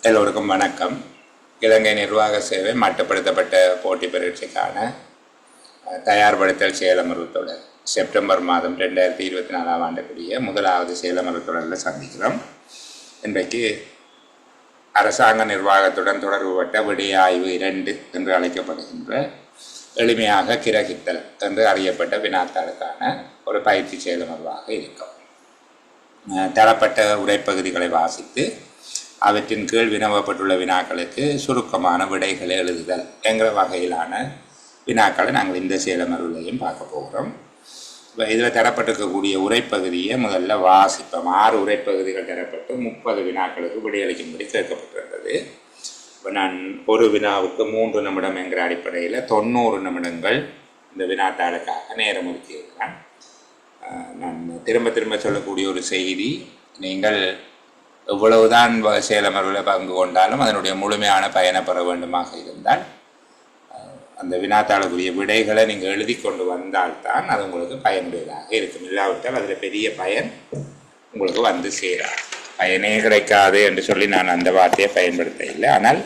எல்லோருக்கும் வணக்கம். இலங்கை நிர்வாக சேவை மட்டுப்படுத்தப்பட்ட போட்டி பரீட்சைக்கான தயார்படுத்தல் செயலமர்வு தொடர் செப்டம்பர் மாதம் 2024 ஆண்டுக்குரிய முதலாவது செயலமர்வு தொடரில் சந்திக்கிறோம். இன்றைக்கு அரசாங்க நிர்வாகத்துடன் தொடர்புபட்ட விடய ஆய்வு 2 என்று அழைக்கப்படுகின்ற எளிமையாக கிரகித்தல் என்று அறியப்பட்ட வினாத்தாளுக்கான ஒரு பயிற்சி செயலமர்வாக இருக்கும். தரப்பட்ட உரைப்பகுதிகளை வாசித்து அவற்றின் கீழ் வினவப்பட்டுள்ள வினாக்களுக்கு சுருக்கமான விடைகளை எழுதுதல் என்கிற வகையிலான வினாக்களை நாங்கள் இந்த செயலமர்வுலையும் பார்க்க போகிறோம். இப்போ இதில் தரப்பட்டிருக்கக்கூடிய உரைப்பகுதியை முதல்ல வாசிப்போம். 6 உரைப்பகுதிகள் தரப்பட்டு 30 வினாக்களுக்கு விடையளிக்கும்படி கேட்கப்பட்டிருந்தது. இப்போ நான் ஒரு வினாவுக்கு 3 நிமிடம் என்கிற அடிப்படையில் 90 நிமிடங்கள் இந்த வினாத்தாளுக்காக நேரம் ஒதுக்கியிருக்கிறேன். நான் திரும்ப சொல்லக்கூடிய ஒரு செய்தி, நீங்கள் எவ்வளவுதான் செயலமர்வில் பங்கு கொண்டாலும் அதனுடைய முழுமையான பயனை பெற வேண்டுமாக இருந்தால் அந்த வினாத்தாளுக்குரிய விடைகளை நீங்கள் எழுதி கொண்டு வந்தால்தான் அது உங்களுக்கு பயனுடையதாக இருக்கும். இல்லாவிட்டால் அதில் பெரிய பயன் உங்களுக்கு வந்து சேராது. பயனே கிடைக்காது என்று சொல்லி நான் அந்த வார்த்தையை பயன்படுத்த இல்லை. ஆனால்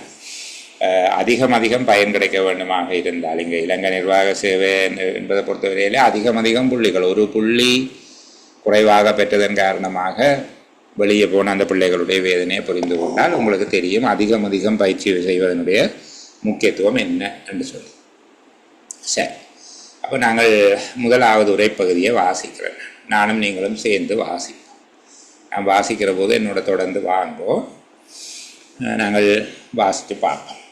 அதிகம் பயன் கிடைக்க வேண்டுமாக இருந்தால், இங்கே இலங்கை நிர்வாக சேவை என்பதை பொறுத்தவரையிலே அதிகம் புள்ளிகள், ஒரு புள்ளி குறைவாக பெற்றதன் காரணமாக வெளியே போன அந்த பிள்ளைகளுடைய வேதனையை புரிந்து கொண்டால் உங்களுக்கு தெரியும் அதிகம் பயிற்சி செய்வதனுடைய முக்கியத்துவம் என்ன என்று சொல்லி. சரி, அப்போ நாங்கள் முதலாவது உரைப்பகுதியை வாசிக்கிறேன். நானும் நீங்களும் சேர்ந்து வாசிப்போம். நான் வாசிக்கிற போது என்னோட தொடர்ந்து வாங்குவோம். நாங்கள் வாசித்து பார்ப்போம்.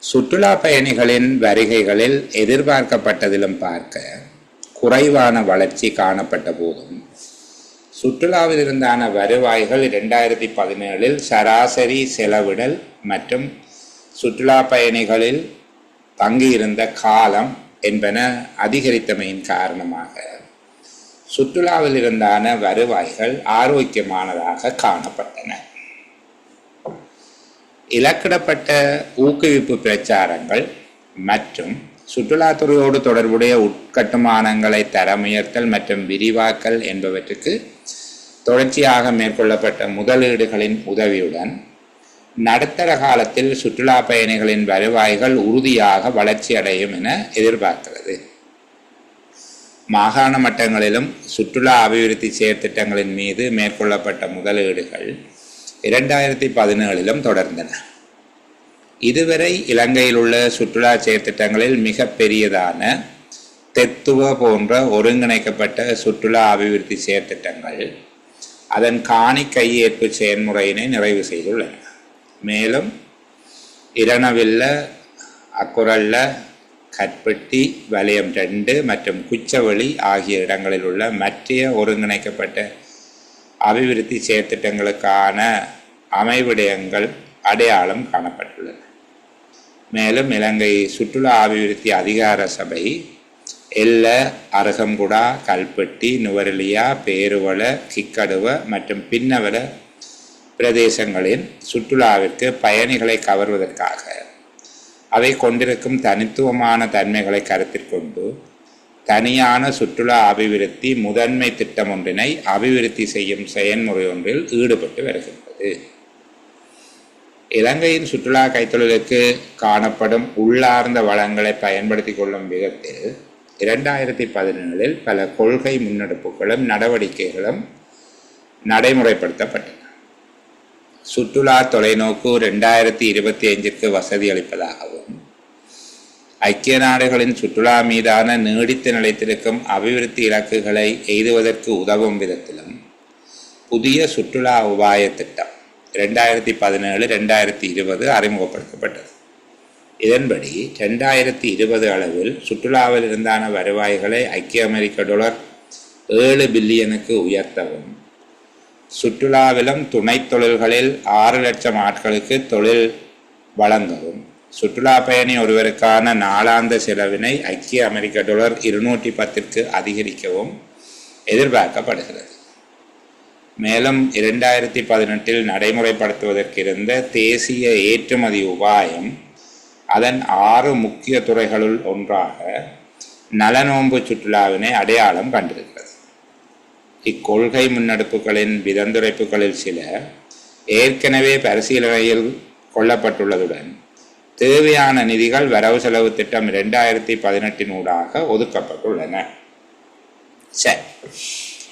சுற்றுலா பயணிகளின் வருகைகளில் எதிர்பார்க்கப்பட்டதிலும் பார்க்க குறைவான வளர்ச்சி காணப்பட்ட போதும் சுற்றுலாவில் இருந்தான வருவாய்கள் 2017 சராசரி செலவிடல் மற்றும் சுற்றுலா பயணிகளில் தங்கியிருந்த காலம் என்பன அதிகரித்தமையின் காரணமாக சுற்றுலாவில் இருந்தான வருவாய்கள் ஆரோக்கியமானதாக காணப்பட்டன. இலக்கிடப்பட்ட ஊக்குவிப்பு பிரச்சாரங்கள் மற்றும் சுற்றுலாத்துறையோடு தொடர்புடைய உட்கட்டுமானங்களை தரமுயர்த்தல் மற்றும் விரிவாக்கல் என்பவற்றுக்கு தொடர்ச்சியாக மேற்கொள்ளப்பட்ட முதலீடுகளின் உதவியுடன் நடுத்தர காலத்தில் சுற்றுலா பயணிகளின் வருவாய்கள் உறுதியாக வளர்ச்சி அடையும் என எதிர்பார்க்கிறது. மாகாண மட்டங்களிலும் சுற்றுலா அபிவிருத்தி செயற்திட்டங்களின் மீது மேற்கொள்ளப்பட்ட முதலீடுகள் 2017 தொடர்ந்தன. இதுவரை இலங்கையில் உள்ள சுற்றுலா செயற்திட்டங்களில் மிக பெரியதான தெத்துவ போன்ற ஒருங்கிணைக்கப்பட்ட சுற்றுலா அபிவிருத்தி செயற்திட்டங்கள் அதன் காணி கையேற்பு செயல்முறையினை நிறைவு செய்துள்ளன. மேலும் இரணவில்ல, அக்குரல்ல, கற்பட்டி, வலயம் 2 மற்றும் குச்சவெளி ஆகிய இடங்களில் உள்ள மற்ற ஒருங்கிணைக்கப்பட்ட அபிவிருத்தி செயற்திட்டங்களுக்கான அமைவிடயங்கள் அடையாளம் காணப்பட்டுள்ளன. மேலும் இலங்கை சுற்றுலா அபிவிருத்தி அதிகார சபை எல்ல, அருகம்புடா, கல்பட்டி, நுவரெலியா, பேருவள, கிக்கடுவ மற்றும் பின்னவல பிரதேசங்களின் சுற்றுலாவிற்கு பயணிகளை கவர்வதற்காக அவை கொண்டிருக்கும் தனித்துவமான தன்மைகளை கருத்தில் கொண்டு தனியான சுற்றுலா அபிவிருத்தி முதன்மை திட்டம் ஒன்றினை அபிவிருத்தி செய்யும் செயல்முறை ஒன்றில் ஈடுபட்டு வருகின்றது. இலங்கையின் சுற்றுலா கைத்தொழிலுக்கு காணப்படும் உள்ளார்ந்த வளங்களை பயன்படுத்தி கொள்ளும் விதத்தில் 2017 பல கொள்கை முன்னெடுப்புகளும் நடவடிக்கைகளும் நடைமுறைப்படுத்தப்பட்டன. சுற்றுலா தொலைநோக்கு 2025க்கு வசதி அளிப்பதாகவும் ஐக்கிய நாடுகளின் சுற்றுலா மீதான நீடித்து நிலைத்திருக்கும் அபிவிருத்தி இலக்குகளை எய்துவதற்கு உதவும் விதத்திலும் புதிய சுற்றுலா உபாய திட்டம் 2017-2020 அறிமுகப்படுத்தப்பட்டது. இதன்படி 2020 அளவில் சுற்றுலாவில் இருந்தான வருவாய்களை ஐக்கிய அமெரிக்க டாலர் 7 பில்லியனுக்கு உயர்த்தவும், சுற்றுலாவிலும் துணை தொழில்களில் 6 லட்சம் ஆட்களுக்கு தொழில் வழங்கவும், சுற்றுலா பயணி ஒருவருக்கான நாளாந்த செலவினை ஐக்கிய அமெரிக்க டாலர் 210க்கு அதிகரிக்கவும் எதிர்பார்க்கப்படுகிறது. மேலும் 2018 நடைமுறைப்படுத்துவதற்கிருந்த தேசிய ஏற்றுமதி உபாயம் அதன் 6 முக்கிய துறைகளுள் ஒன்றாக நலனோம்பு சுற்றுலாவினை அடையாளம் கண்டிருக்கிறது. இக்கொள்கை முன்னெடுப்புகளின் விதந்துரைப்புகளில் சில ஏற்கனவே பரிசீலனையில் கொள்ளப்பட்டுள்ளதுடன் தேவையான நிதிகள் வரவு செலவு திட்டம் 2018 ஒதுக்கப்பட்டுள்ளன. சரி,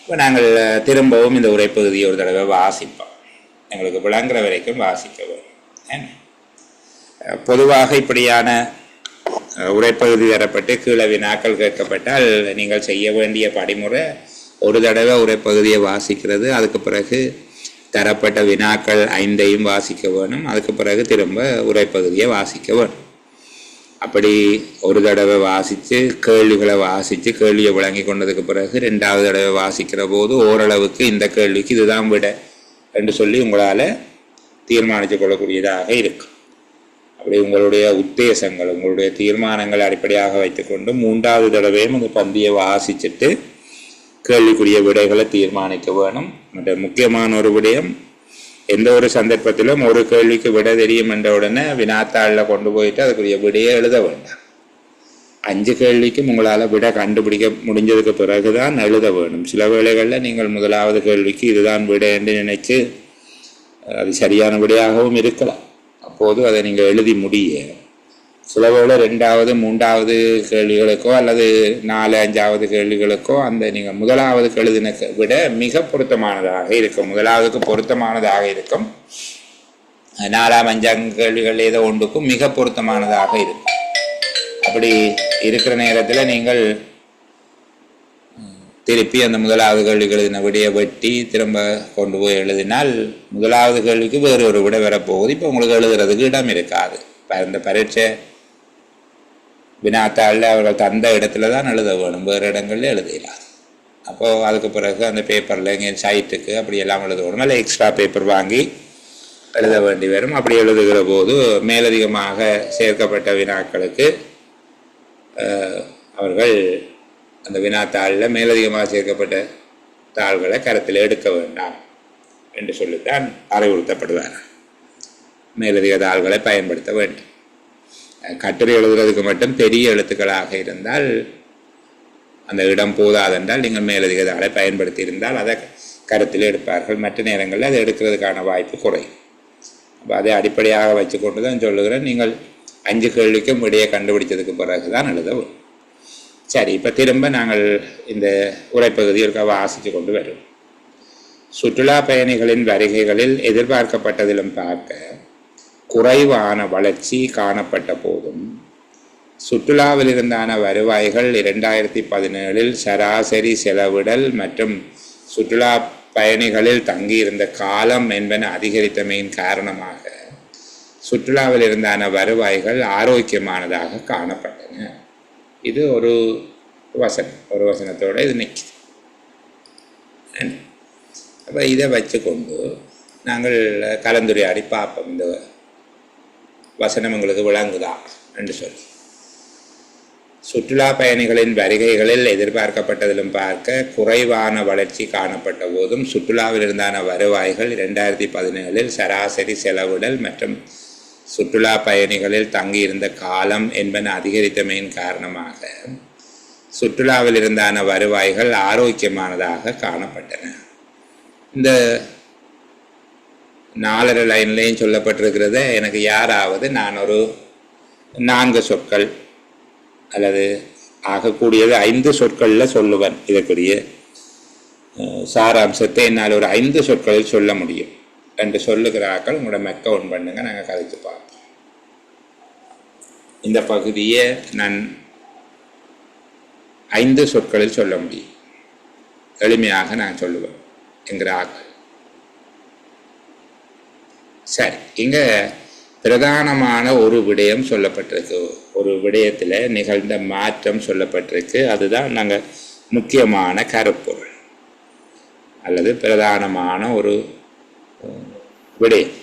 இப்போ நாங்கள் திரும்பவும் இந்த உரைப்பகுதியை ஒரு தடவை வாசிப்போம். எங்களுக்கு விளங்குற வரைக்கும் வாசிக்க வேண்டும். பொதுவாக இப்படியான உரைப்பகுதி தரப்பட்டு கீழே வினாக்கள் கேட்கப்பட்டால் நீங்கள் செய்ய வேண்டிய படிமுறை ஒரு தடவை உரைப்பகுதியை வாசிக்கிறது, அதுக்கு பிறகு தரப்பட்ட வினாக்கள் 5ஐயும் வாசிக்க வேணும், அதுக்கு பிறகு திரும்ப உரைப்பகுதியை வாசிக்க வேணும். அப்படி ஒரு தடவை வாசித்து கேள்விகளை வாசித்து கேள்வியை விளங்கி கொண்டதுக்கு பிறகு 2வது தடவை வாசிக்கிற போது ஓரளவுக்கு இந்த கேள்விக்கு இதுதான் விட என்று சொல்லி உங்களால் தீர்மானித்து கொள்ளக்கூடியதாக இருக்கும். அப்படி உங்களுடைய உத்தேசங்கள் உங்களுடைய தீர்மானங்களை அடிப்படையாக வைத்துக்கொண்டு 3வது தடவையும் அந்த பந்தியை வாசிச்சுட்டு கேள்விக்குரிய விடைகளை தீர்மானிக்க வேணும். முக்கியமான ஒரு விடயம், எந்த ஒரு சந்தர்ப்பத்திலும் ஒரு கேள்விக்கு விட தெரியும் என்ற உடனே வினாத்தாளில் கொண்டு போயிட்டு அதுக்குரிய விடையை எழுத வேண்டாம். 5 கேள்விக்கும் உங்களால் விட கண்டுபிடிக்க முடிஞ்சதுக்கு பிறகுதான் எழுத வேணும். சில வேளைகளில் நீங்கள் 1வது கேள்விக்கு இதுதான் விடை என்று நினைச்சு அது சரியான விடையாகவும் இருக்கலாம். அப்போது அதை நீங்கள் எழுதி முடிய சில வேளை 2வது 3வது கேள்விகளுக்கோ அல்லது 4, 5வது கேள்விகளுக்கோ அந்த நீங்கள் 1வது எழுதின விட மிக பொருத்தமானதாக இருக்கும். 1வதுக்கு பொருத்தமானதாக இருக்கும், 4, 5 கேள்விகள் ஏதோ ஒன்றுக்கும் மிக பொருத்தமானதாக இருக்கும். அப்படி இருக்கிற நேரத்தில் நீங்கள் திருப்பி அந்த 1வது கேள்விக்கு எழுதின விடையை வெட்டி திரும்ப கொண்டு போய் எழுதினால் 1வது கேள்விக்கு வேறு ஒரு விடை வரப்போகுது. இப்போ உங்களுக்கு எழுதுறதுக்கு இடம் இருக்காது. இந்த பரீட்சை வினாத்தாளில் அவர்கள் தந்த இடத்துல தான் எழுத வேணும், வேறு இடங்கள்ல எழுதிடாது. அப்போது அதுக்கு பிறகு அந்த பேப்பரில் எங்கே சைட்டுக்கு அப்படி எல்லாம் எழுத வேணும், இல்லை எக்ஸ்ட்ரா பேப்பர் வாங்கி எழுத வேண்டி வரும். அப்படி எழுதுகிற போது மேலதிகமாக சேர்க்கப்பட்ட வினாக்களுக்கு அவர்கள் அந்த வினாத்தாளில் மேலதிகமாக சேர்க்கப்பட்ட தாள்களை கருத்தில் எடுக்க வேண்டாம் என்று சொல்லித்தான் அறிவுறுத்தப்படுவார். மேலதிக தாள்களை பயன்படுத்த வேண்டும். கட்டுரை எழுதுறதுக்கு மட்டும் பெரிய எழுத்துக்களாக இருந்தால் அந்த இடம் போதாதென்றால் நீங்கள் மேலதிக தாளை பயன்படுத்தி இருந்தால் அதை கருத்தில் எடுப்பார்கள். மற்ற நேரங்களில் அதை எடுக்கிறதுக்கான வாய்ப்பு குறையும். அப்போ அதை அடிப்படையாக வச்சு கொண்டு தான் சொல்லுகிறேன், நீங்கள் 5 கேள்விக்கும் விடையை கண்டுபிடிச்சதுக்கு பிறகு தான் எழுதவும். சரி, இப்போ திரும்ப நாங்கள் இந்த உரைப்பகுதியை வாசித்து கொண்டு வருவோம். சுற்றுலா பயணிகளின் வருகைகளில் எதிர்பார்க்கப்பட்டதிலும் பார்க்க குறைவான வளர்ச்சி காணப்பட்ட போதும் சுற்றுலாவில் இருந்தான வருவாய்கள் 2017 சராசரி செலவிடல் மற்றும் சுற்றுலா பயணிகளில் தங்கியிருந்த காலம் என்பன அதிகரித்தமையின் காரணமாக சுற்றுலாவில் இருந்தான வருவாய்கள் ஆரோக்கியமானதாக காணப்பட்டன. இது ஒரு வசனத்தோடு இது நிற்குது. அப்போ இதை வச்சு கொண்டு நாங்கள் கலந்துரையாடி பார்ப்போம், இந்த வசனம் உங்களுக்கு விளங்குதா என்று சொல்லி. சுற்றுலா பயணிகளின் வருகைகளில் எதிர்பார்க்கப்பட்டதிலும் பார்க்க குறைவான வளர்ச்சி காணப்பட்ட போதும் சுற்றுலாவில் இருந்தான வருவாய்கள் 2017 சராசரி செலவிடல் மற்றும் சுற்றுலா பயணிகளில் தங்கியிருந்த காலம் என்பன அதிகரித்தமையின் காரணமாக சுற்றுலாவில் இருந்தான வருவாய்கள் ஆரோக்கியமானதாக காணப்பட்டன. இந்த 4 லைன்லையும் சொல்லப்பட்டிருக்கிறத எனக்கு யாராவது நான் ஒரு 4 சொற்கள் அல்லது ஆகக்கூடியது 5 சொற்களில் சொல்லுவேன். இதற்குரிய சாராம்சத்தை என்னால் ஒரு 5 சொற்களில் சொல்ல முடியும் என்று சொல்லுகிறார்கள். உங்களோட மெக்க ஒன் பண்ணுங்க, நாங்கள் கதைச்சு பார்ப்போம். இந்த பகுதியை நான் 5 சொற்களில் சொல்ல முடியும், எளிமையாக நான் சொல்லுவேன் என்கிறார்கள். சரி, இங்கே பிரதானமான ஒரு விடயம் சொல்லப்பட்டிருக்கு, ஒரு விடயத்தில் நிகழ்ந்த மாற்றம் சொல்லப்பட்டிருக்கு. அதுதான் நாங்கள் முக்கியமான கருப்பொருள் அல்லது பிரதானமான ஒரு விடயம்.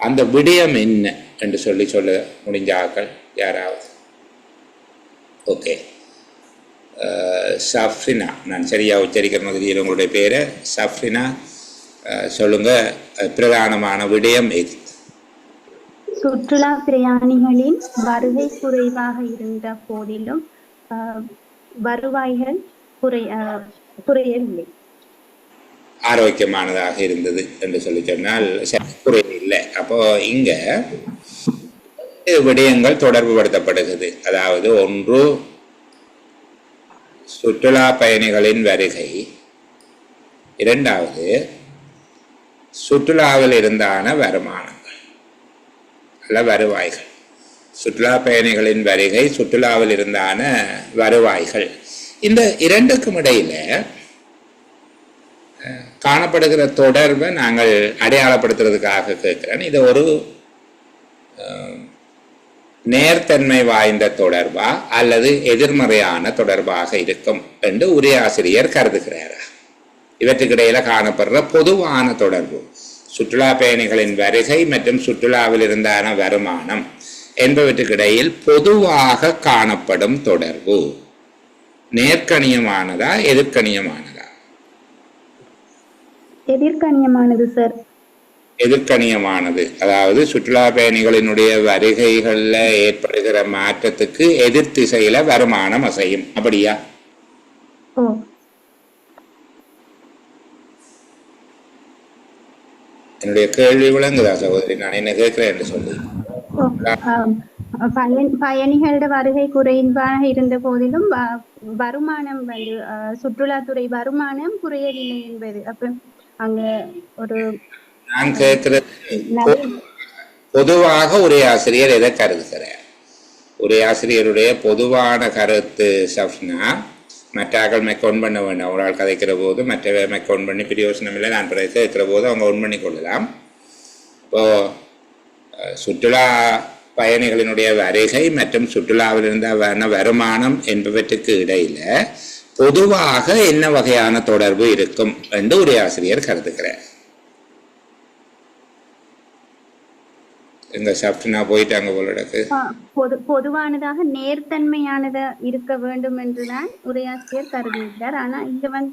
அந்த விடயம் என்ன என்று சொல்ல முடிஞ்சார்கள் யாராவது? ஓகே, சஃப்ரினா, நான் சரியாக உச்சரிக்கிற மாதிரி உங்களுடைய பேரை சஃப்ரினா சொல்லுங்க. பிரதானமான விடயம் எது? சுற்றுலா பிரயாணிகளின் வருகை குறைவாக இருந்த போதிலும் வருவாய்கள் குறையவில்லை. ஆரோக்கியமானதாக இருந்தது என்று சொல்லி சொன்னால் குறை இல்லை. அப்போ இங்க விடயங்கள் தொடர்பு படுத்தப்படுகிறது. அதாவது ஒன்று சுற்றுலா பயணிகளின் வருகை, இரண்டாவது சுற்றுலாவில் இருந்தான வருமானங்கள் அல்ல வருவாய்கள். சுற்றுலா பயணிகளின் வருகை, சுற்றுலாவில் இருந்தான வருவாய்கள், இந்த இரண்டுக்கும் இடையில காணப்படுகிற தொடர்பை நாங்கள் அடையாளப்படுத்துறதுக்காக கேட்கிறேன். இது ஒரு நேர்த்தன்மை வாய்ந்த தொடர்பா அல்லது எதிர்மறையான தொடர்பாக இருக்கும் என்று உரையாசிரியர் கருதுகிறாரா? இவற்றுக்கிடையில காணப்படுற பொதுவான தொடர்பு, சுற்றுலா பயணிகளின் வருகை மற்றும் சுற்றுலாவில் இருந்தான வருமானம் என்பவற்றுக்கிடையில் பொதுவாக காணப்படும் தொடர்பு நேர்கணியமானதா எதிர்கணியமானதா? எதிர்கணியமானது சார். எதிர்கணியமானது. அதாவது சுற்றுலா பயணிகளினுடைய வருகைகள்ல ஏற்படுகிற மாற்றத்துக்கு எதிர் திசையில வருமானம் அசையும், அப்படியா? என்னுடைய கேள்வி விளங்குதா சகோதரி? நான் என்ன கேட்கிறேன் என்று சொல்லி, பயணிகளோட வருகை குறைவாக இருந்த போதிலும் வருமானம் வந்து சுற்றுலாத்துறை வருமானம் குறையவில்லை என்பது. அப்ப அங்க ஒரு நான் கேட்கிறது பொதுவாக ஒரே ஆசிரியர் எதை கருதுகிறார்? ஒரே ஆசிரியருடைய பொதுவான கருத்து சப்னா, மற்றாக்கள் மெக்கவுண்ட் பண்ண வேண்டாம். ஒரு ஆள் கதைக்கிற போது மற்ற மெக்கவுண்ட் பண்ணி பிரயோசனம் இல்லை. நான் பிறகு கேட்கிற போது அவங்க ஒன் பண்ணி கொள்ளலாம். இப்போது சுற்றுலா பயணிகளினுடைய வருகை மற்றும் சுற்றுலாவில் இருந்த வருமானம் என்பவற்றுக்கு இடையில பொதுவாக என்ன வகையான தொடர்பு இருக்கும் என்று ஒரு ஆசிரியர் கருதுகிறார். எங்க சாப்டனா போயிட்டாங்க போலடக்கு. பொதுவானதாக நேர்த்தன்மையானதா இருக்க வேண்டும் என்றுதான் உரையாசிரியர் கருதுகிறார். ஆனா இங்க வந்து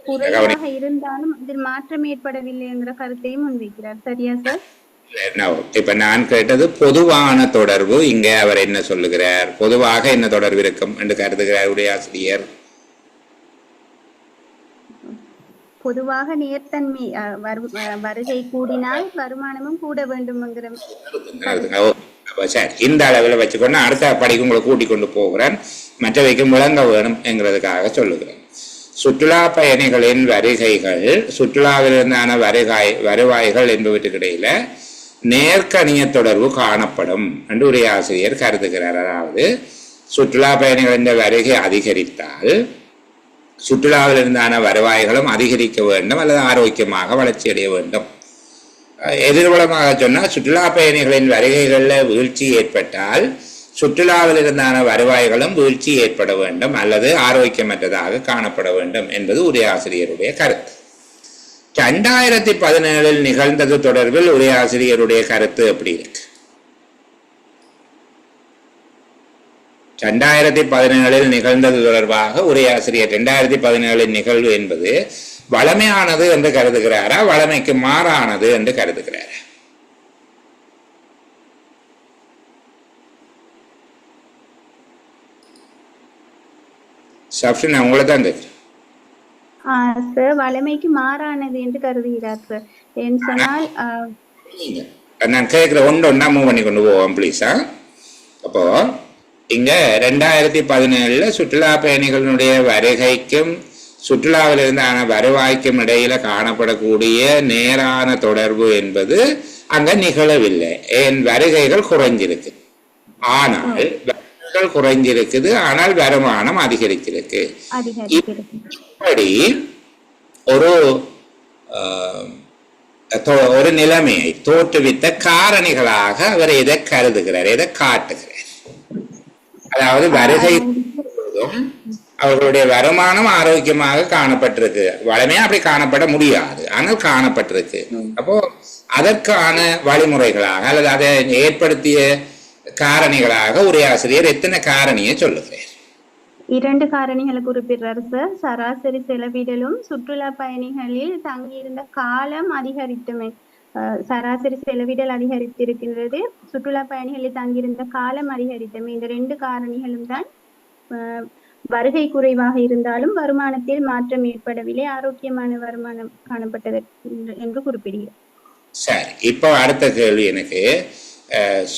குறைவாக இருந்தாலும் அதில் மாற்றம் ஏற்படவில்லை என்ற கருத்தையும் முன்வைக்கிறார். சரியா சார்? இப்ப நான் கேட்டது பொதுவான தொடர்பு. இங்க அவர் என்ன சொல்லுகிறார்? பொதுவாக என்ன தொடர்பு இருக்கும் என்று கருதுகிறார் உரையாசிரியர்? பொதுவாக நேர்த்தன்மை வருகை கூடினால் வருமானமும் கூட வேண்டும். இந்த அளவில் வச்சுக்கொண்டு அடுத்த படிக்கு உங்களை கூட்டிக் கொண்டு போகிறேன், மற்றவைக்கும் விளங்க வேணும் என்கிறதுக்காக சொல்லுகிறேன். சுற்றுலா பயணிகளின் வருகைகள், சுற்றுலாவிலிருந்தான வருவாய்கள் என்பவற்றுக்கிடையில நேர்கணிய தொடர்பு காணப்படும் என்று உரையாசிரியர் கருதுகிறார். அதாவது சுற்றுலா பயணிகளின் வருகை அதிகரித்தால் சுற்றுலாவில் இருந்தான வருவாய்களும் அதிகரிக்க வேண்டும் அல்லது ஆரோக்கியமாக வளர்ச்சி அடைய வேண்டும். எதிர்வலமாக சொன்னால் சுற்றுலா பயணிகளின் வருகைகளில் வீழ்ச்சி ஏற்பட்டால் சுற்றுலாவில் இருந்தான வருவாய்களும் வீழ்ச்சி ஏற்பட வேண்டும் அல்லது ஆரோக்கியமற்றதாக காணப்பட வேண்டும் என்பது உரையாசிரியருடைய கருத்து. 2017 நிகழ்ந்தது தொடர்பில் உரையாசிரியருடைய கருத்து எப்படி இருக்கு? 2017 நிகழ்ந்தது தொடர்பாக உரையாசிரியர் 2017 நிகழ்வு என்பது வளமையானது என்று கருதுகிறாரா, வளமைக்கு மாறானது என்று கருதுகிறாரா? சப்ஷன் உங்களை தான் கேட்கிறேன். வளமைக்கு மாறானது என்று கருதுகிறார் சார். ஏன்னு சொன்னால் நான் கேட்கிற ஒன்றா மூவ் பண்ணி கொண்டு போவோம் ப்ளீஸ். அப்போ இங்க 2017 சுற்றுலா பயணிகளுடைய வருகைக்கும் சுற்றுலாவில் இருந்தான வருவாய்க்கும் இடையில காணப்படக்கூடிய நேரான தொடர்பு என்பது அங்க நிகழவில்லை. ஏன்? வருகைகள் குறைஞ்சிருக்கு, ஆனால் குறைஞ்சிருக்குது, ஆனால் வருமானம் அதிகரிச்சிருக்கு. இப்படி ஒரு நிலைமையை தோற்றுவித்த காரணிகளாக அவர் எதை கருதுகிறார், எதை காட்டுகிறார்? அதாவது வருகை அவர்களுடைய வருமானம் ஆரோக்கியமாக காணப்பட்டிருக்கு. வளமையா அப்படி காணப்பட முடியாது, ஆனால் காணப்பட்டிருக்கு. அப்போ அதற்கான வழிமுறைகளாக அல்லது அதை ஏற்படுத்திய காரணிகளாக உரையாசிரியர் எத்தனை காரணியை சொல்லுகிறார்? 2 காரணிகளை குறிப்பிடுறாரு சார். சராசரி செலவிடலும் சுற்றுலா பயணிகளில் தங்கியிருந்த காலம் அதிகரித்துமே. சராசரி செலவிடல் அதிகரித்திருக்கின்றது, சுற்றுலா பயணிகளில் தங்கியிருந்த காலம் அதிகரித்துமே. இந்த 2 காரணிகளும் தான் வருகை குறைவாக இருந்தாலும் வருமானத்தில் மாற்றம் ஏற்படவில்லை, ஆரோக்கியமான வருமானம் காணப்பட்டது என்று குறிப்பிடுகிறார். சரி, இப்போ அடுத்த கேள்வி எனக்கு,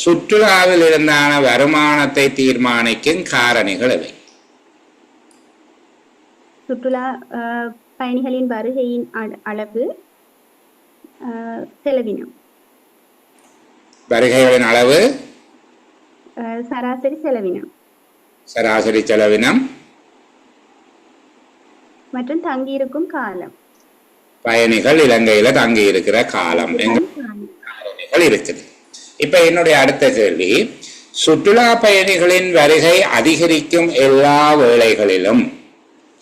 சுற்றுலாவில் இருந்தான வருமானத்தை தீர்மானிக்கும் காரணிகள் எவை? சுற்றுலா பயணிகளின் வருகையின் அளவு, செலவினம். வருகைகளின் அளவு, சராசரி செலவினம். சராசரி செலவினம் மற்றும் தங்கியிருக்கும் காலம். பயணிகள் இலங்கையில தங்கி இருக்கிற காலம் காரணிகள் இருக்குது. இப்ப என்னுடைய அடுத்த கேள்வி, சுற்றுலா பயணிகளின் வருகை அதிகரிக்கும் எல்லா வேளைகளிலும்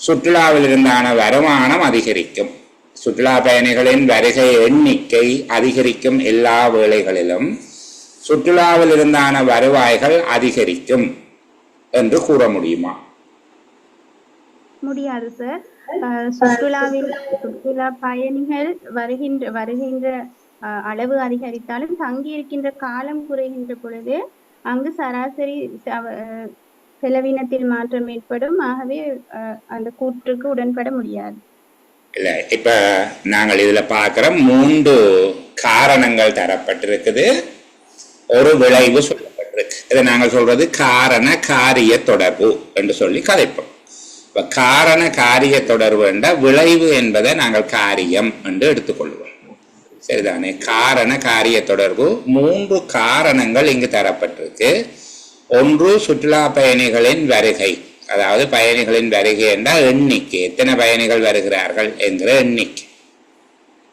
சுற்றுலாவில் இருந்தான வருமானம் அதிகரிக்கும். சுற்றுலா பயணிகளின் வருகை எண்ணிக்கை அதிகரிக்கும் எல்லா வேளைகளிலும் சுற்றுலாவில் இருந்தான வருவாய்கள் அதிகரிக்கும் என்று கூற முடியுமா? முடியாது சார். சுற்றுலா பயணிகள் வருகின்ற அளவு அதிகரித்தாலும் தங்கியிருக்கின்ற காலம் குறைகின்ற பொழுது அங்கு சராசரி செலவினத்தில் மாற்றம் ஏற்படும். ஆகவே அந்த கூற்றுக்கு உடன்பட முடியாது. இல்ல, இப்ப நாங்கள் இதுல பார்க்கிற 3 காரணங்கள் தரப்பட்டிருக்குது, ஒரு விளைவு சொல்லப்பட்டிருக்கு. இதை நாங்கள் சொல்றது காரண காரிய தொடர்பு என்று சொல்லி கதைப்போம். இப்ப காரண காரிய தொடர்பு என்ற விளைவு என்பதை நாங்கள் காரியம் என்று எடுத்துக்கொள்வோம். சரிதானே? காரண காரிய தொடர்பு 3 காரணங்கள் இங்கு தரப்பட்டிருக்கு. ஒன்று, சுற்றுலா பயணிகளின் வருகை, அதாவது பயணிகளின் வருகை என்றால் எண்ணிக்கை, எத்தனை பயணிகள் வருகிறார்கள் என்கிற எண்ணிக்கை.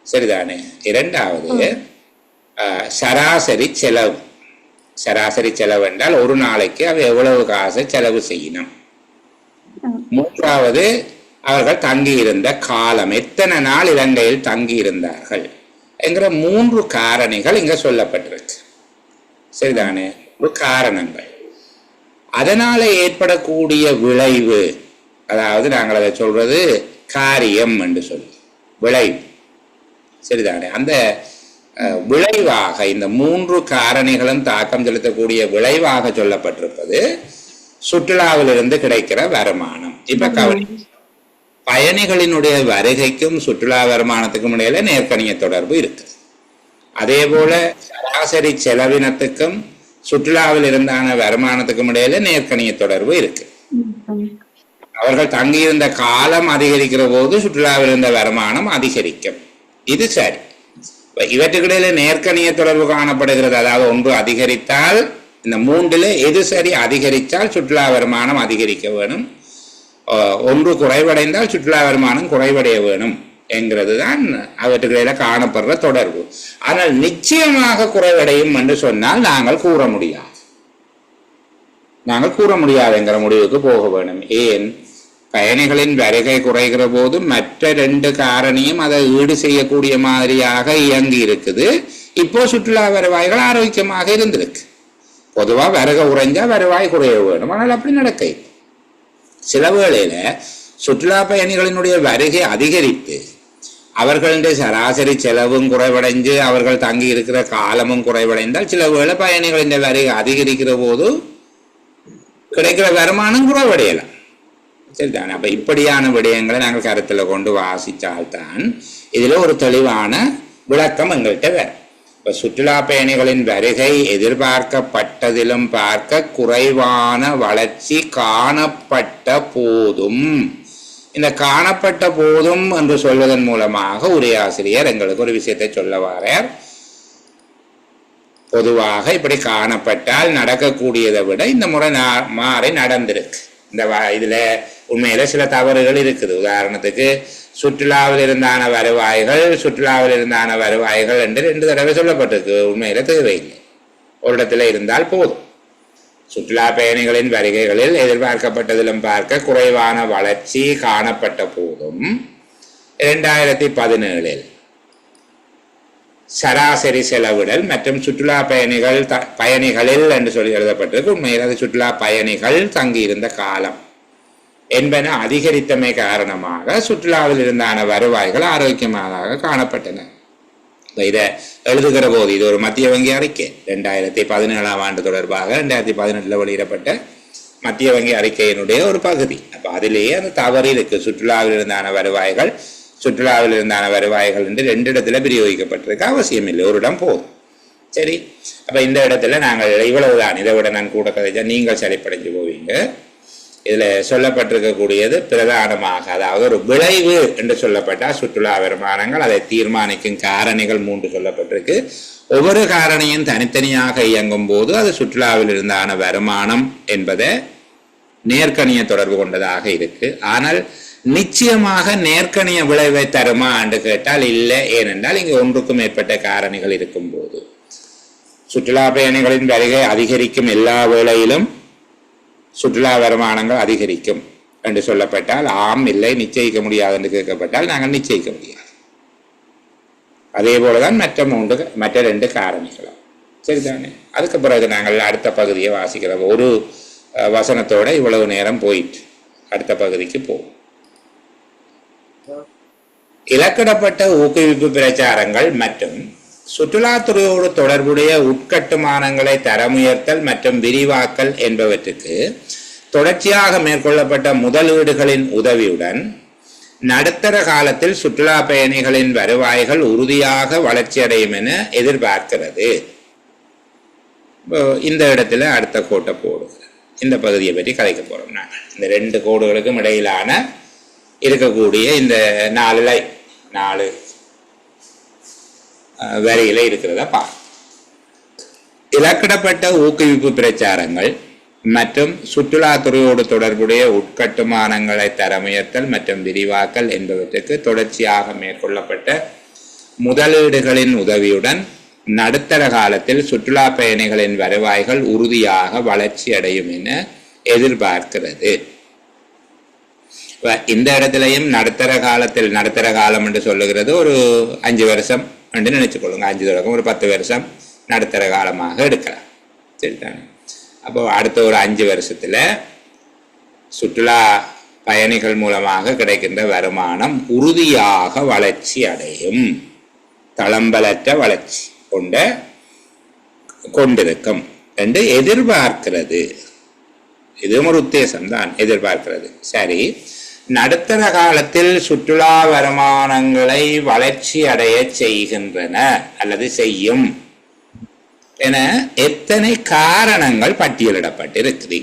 சரிதானே? இரண்டாவது, சராசரி செலவு. சராசரி செலவு என்றால் ஒரு நாளைக்கு அவ எவ்வளவு காசை செலவு செய்யணும். மூன்றாவது, அவர்கள் தங்கியிருந்த காலம், எத்தனை நாள் இலங்கையில் தங்கி இருந்தார்கள் என்கிற 3 காரணிகள் இங்க சொல்லப்பட்டிருக்கு. சரிதானே? காரணங்கள். அதனால ஏற்படக்கூடிய விளைவு, அதாவது நாங்கள் அதை சொல்றது காரியம் என்று சொல்லி விளைவு. சரிதானே? அந்த விளைவாக இந்த 3 காரணிகளும் தாக்கம் செலுத்தக்கூடிய விளைவாக சொல்லப்பட்டிருப்பது சுற்றுலாவிலிருந்து கிடைக்கிற வருமானம். இப்ப பயணிகளினுடைய வருகைக்கும் சுற்றுலா வருமானத்துக்கும் இடையில நேர்கணிய தொடர்பு இருக்குது. அதே போல சராசரி செலவினத்துக்கும் சுற்றுலாவில் இருந்தான வருமானத்துக்கும் இடையில நேர்கணிய தொடர்பு இருக்கு. அவர்கள் தங்கியிருந்த காலம் அதிகரிக்கிற போது சுற்றுலாவில் இருந்த வருமானம் அதிகரிக்கும். இது சரி. இவற்றுக்கிடையில நேர்கணிய தொடர்பு காணப்படுகிறது. அதாவது ஒன்று அதிகரித்தால், இந்த 3ல் எது சரி? அதிகரித்தால் சுற்றுலா வருமானம் அதிகரிக்க வேணும், ஒன்று குறைவடைந்தால் சுற்றுலா வருமானம் குறைவடைய வேணும் என்கிறது தான் அவற்றுக்கிடையில காணப்படுற தொடர்பு. ஆனால் நிச்சயமாக குறைவடையும் என்று சொன்னால் நாங்கள் கூற முடியாதுங்கிற முடிவுக்கு போக வேணும். ஏன்? பயணிகளின் வருகை குறைகிற போது மற்ற 2 காரணியும் அதை ஈடு செய்யக்கூடிய மாதிரியாக இயங்கி இருக்குது. இப்போ சுற்றுலா வருவாய்கள் ஆரோக்கியமாக இருந்திருக்கு. பொதுவாக வருகை குறைஞ்சா வருவாய் குறைய வேணும், ஆனால் அப்படி நடக்க. சில வேளையில சுற்றுலா பயணிகளினுடைய வருகை அதிகரித்து அவர்களுடைய சராசரி செலவும் குறைவடைஞ்சு அவர்கள் தங்கி இருக்கிற காலமும் குறைவடைந்தால் சில வேளை பயணிகளின் வருகை அதிகரிக்கிற போது கிடைக்கிற வருமானம் குறைவடையலாம். சரிதானே? அப்ப இப்படியான விடயங்களை நாங்கள் கருத்துல கொண்டு வாசித்தால்தான் இதுல ஒரு தெளிவான விளக்கம் எங்கள்கிட்ட வரும். இப்ப சுற்றுலா பயணிகளின் வருகை எதிர்பார்க்கப்பட்டதிலும் பார்க்க குறைவான வளர்ச்சி காணப்பட்ட போதும், இந்த காணப்பட்ட போதும் என்று சொல்வதன் மூலமாக உரையாசிரியர் எங்களுக்கு ஒரு விஷயத்தை சொல்ல வாரார். பொதுவாக இப்படி காணப்பட்டால் நடக்கக்கூடியதை விட இந்த முறை மாறி நடந்திருக்கு. இதுல உண்மையில சில தவறுகள் இருக்குது. உதாரணத்துக்கு சுற்றுலாவில் இருந்தான வருவாய்கள் என்று 2 தடவை சொல்லப்பட்டிருக்கு. உண்மையில தேவையில்லை, ஒரு இடத்துல இருந்தால் போதும். சுற்றுலா பயணிகளின் வருகைகளில் எதிர்பார்க்கப்பட்டதிலும் பார்க்க குறைவான வளர்ச்சி காணப்பட்ட போதும் 2017 சராசரி செலவிடல் மற்றும் சுற்றுலா பயணிகளில் என்று சொல்லி எழுதப்பட்டிருக்கு. உண்மையில் அது சுற்றுலா பயணிகள் தங்கியிருந்த காலம் என்பன அதிகரித்தமை காரணமாக சுற்றுலாவில் இருந்தான வருவாய்கள் ஆரோக்கியமாக காணப்பட்டன. இதை எழுதுகிற போது இது ஒரு மத்திய வங்கி அறிக்கை 2017 ஆண்டு தொடர்பாக 2018 வெளியிடப்பட்ட மத்திய வங்கி அறிக்கையினுடைய ஒரு பகுதி. அப்போ அதிலேயே அந்த தவறு இருக்கு. சுற்றுலாவில் இருந்தான வருவாய்கள் என்று 2 இடத்துல பிரயோகிக்கப்பட்டிருக்கு. அவசியம் இல்லை, ஒரு இடம் போதும். சரி, அப்ப இந்த இடத்துல நாங்கள் இவ்வளவுதான், இதை விட நான் கூட கதைச்சா நீங்கள் சரிப்படைஞ்சு போவீங்க. இதுல சொல்லப்பட்டிருக்கக்கூடியது பிரதானமாக, அதாவது ஒரு விளைவு என்று சொல்லப்பட்டால் சுற்றுலா வருமானங்கள், அதை தீர்மானிக்கும் காரணிகள் 3 சொல்லப்பட்டிருக்கு. ஒவ்வொரு காரணியும் தனித்தனியாக இயங்கும் போது அது சுற்றுலாவில் இருந்தான வருமானம் என்பதை நேர்கணிய தொடர்பு கொண்டதாக இருக்கு. ஆனால் நிச்சயமாக நேர்கணிய விளைவை தருமா என்று கேட்டால் இல்லை. ஏனென்றால் இங்கு ஒன்றுக்கும் மேற்பட்ட காரணிகள் இருக்கும் போது சுற்றுலா பயணிகளின் வருகை அதிகரிக்கும், எல்லா வேளையிலும் சுற்றுலா வருமானங்கள் அதிகரிக்கும் என்று சொல்லப்பட்டால் ஆம், இல்லை, நிச்சயிக்க முடியாது என்று கேட்கப்பட்டால் நாங்கள் நிச்சயிக்க முடியாது. அதே போலதான் மற்ற 2 காரணிகளும் சரிதானே. அதுக்கு பிறகு நாங்கள் அடுத்த பகுதியை வாசிக்கிறோம். ஒரு வசனத்தோட இவ்வளவு நேரம் போயிட்டு அடுத்த பகுதிக்கு போவோம். இலக்கிடப்பட்ட ஊக்குவிப்பு பிரச்சாரங்கள் மற்றும் சுற்றுலாத்துறையோடு தொடர்புடைய உட்கட்டுமானங்களை தரமுயர்த்தல் மற்றும் விரிவாக்கல் என்பவற்றுக்கு தொடர்ச்சியாக மேற்கொள்ளப்பட்ட முதலீடுகளின் உதவியுடன் நடுத்தர காலத்தில் சுற்றுலா பயணிகளின் வருவாய்கள் உறுதியாக வளர்ச்சியடையும் என எதிர்பார்க்கிறது. இந்த இடத்துல அடுத்த கோட்டை போடுகிறேன். இந்த பகுதியை பற்றி கதைக்க போறோம். நாங்கள் இந்த 2 கோடுகளுக்கும் இடையிலான இருக்கக்கூடிய இந்த 4 வரியில இருக்கிறத இலக்கிடப்பட்ட ஊக்குவிப்பு பிரச்சாரங்கள் மற்றும் சுற்றுலாத்துறையோடு தொடர்புடைய உட்கட்டுமானங்களை தரமுயர்த்தல் மற்றும் விரிவாக்கல் என்பவற்றுக்கு தொடர்ச்சியாக மேற்கொள்ளப்பட்ட முதலீடுகளின் உதவியுடன் நடுத்தர காலத்தில் சுற்றுலா பயணிகளின் வருவாய்கள் உறுதியாக வளர்ச்சி அடையும் என எதிர்பார்க்கிறது. இந்த இடத்திலையும் நடுத்தர காலம் என்று சொல்லுகிறது ஒரு 5 வருஷம் என்று நினைச்சுக்கொள்ளுங்க. 5 தொடக்கம் ஒரு 10 வருஷம் நடுத்தர காலமாக எடுக்கலாம். சரிதானே. அப்போ அடுத்த ஒரு 5 வருஷத்துல சுற்றுலா பயணிகள் மூலமாக கிடைக்கின்ற வருமானம் உறுதியாக வளர்ச்சி அடையும், தளம்பலற்ற வளர்ச்சி கொண்டிருக்கும் என்று எதிர்பார்க்கிறது. இதுவும் ஒரு உத்தேசம்தான், எதிர்பார்க்கிறது. சரி, நடுத்தர காலத்தில் சுற்றுலா வருமானங்களை வளர்ச்சி அடைய செய்கின்றன அல்லது செய்யும் என எத்தனை காரணங்கள் பட்டியலிடப்பட்டிருக்குது?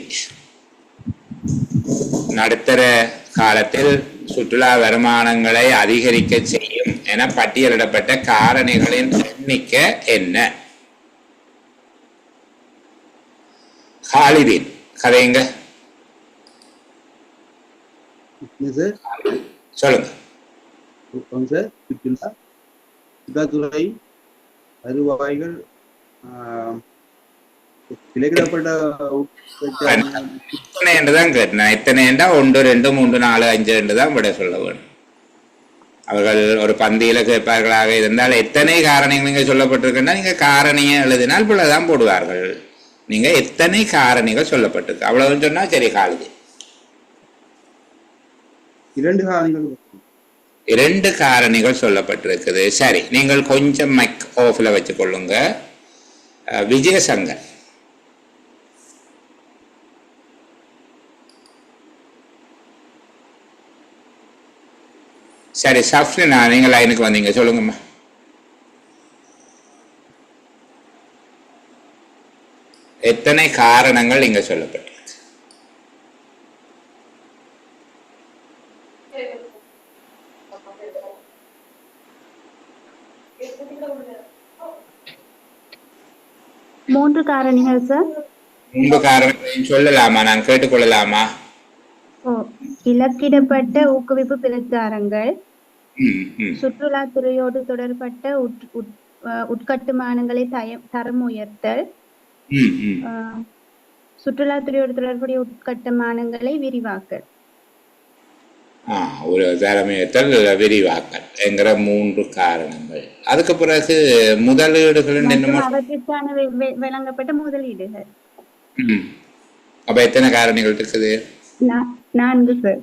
நடுத்தர காலத்தில் சுற்றுலா வருமானங்களை அதிகரிக்க செய்யும் என பட்டியலிடப்பட்ட காரணிகளின் எண்ணிக்கை என்ன? ஹாலிதீன் கதைங்க சொல்லுங்க. சுற்றுலாத்துறை வருவாய்கள் என்றுதான் கேட்டேன். இத்தனை என்றா 1 2 3 4 5 என்றுதான் விட சொல்ல வேணும். அவர்கள் ஒரு பந்தியில கேட்பார்களாக இருந்தால் எத்தனை காரணிகள் நீங்க சொல்லப்பட்டிருக்குன்னா நீங்க காரணியை எழுதினால் பிள்ளைதான் போடுவார்கள். நீங்க எத்தனை காரணிகள் சொல்லப்பட்டிருக்கு அவ்வளவுன்னு சொன்னா சரி. காலது 2 காரணிகள் சொல்லப்பட்டிருக்குது. சரி, நீங்கள் கொஞ்சம் மைக் ஆஃப்ல வச்சு கொள்ளுங்க. விஜயசங்கர் சரி. சஃப்ரினா நீங்க லைனுக்கு வந்தீங்க, சொல்லுங்கம்மா. எத்தனை காரணங்கள் இங்க சொல்லப்பட்டிருக்கு? மூன்று காரணிகள் சார். 3 காரணங்களையும் சொல்லலாமா? நான் கேட்டுக்கொள்ளலாமா? இலக்கிடப்பட்ட ஊக்குவிப்பு பிரச்சாரங்கள், சுற்றுலாத்துறையோடு தொடர்பட்ட உட்கட்டுமானங்களை தரம் உயர்த்தல், சுற்றுலாத்துறையோடு தொடர்புடைய உட்கட்டுமானங்களை விரிவாக்கல். ஒரு தரமுயர்த்தல் விரிவாக்கல் என்கிற 3 காரணங்கள். அதுக்கு பிறகு முதலீடுகள் அவற்றுக்கான வழங்கப்பட்ட முதலீடுகள். அப்ப எத்தனை காரணிகள் இருக்குது? 4 சார்.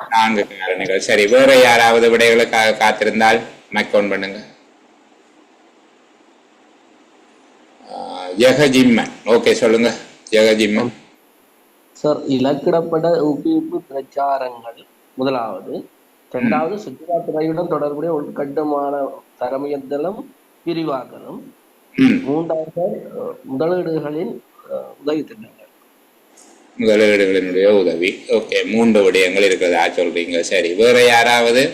4 காரணிகள். சரி, வேற யாராவது விடைகளுக்காக காத்திருந்தால் மைக் ஆன் பண்ணுங்க. ஜெகஜிம்மன், ஓகே சொல்லுங்க. ஜெகஜிம்மன் சார், இலக்கிடப்பட்ட ஊக்குவிப்பு பிரச்சாரங்கள் முதலாவது. இரண்டாவது, சுற்றுலாத்துறையுடன் தொடர்புடைய உள்கட்டுமான தரமுயர்த்தலும் விரிவாக்கலும். மூன்றாவது, முதலீடுகளின் உதவி திட்டங்கள். முதலீடுகளினுடைய உதவி. ஓகே, 3 விடயங்கள் இருக்கிறதா சொல்றீங்க. சரி, வேற யாராவது?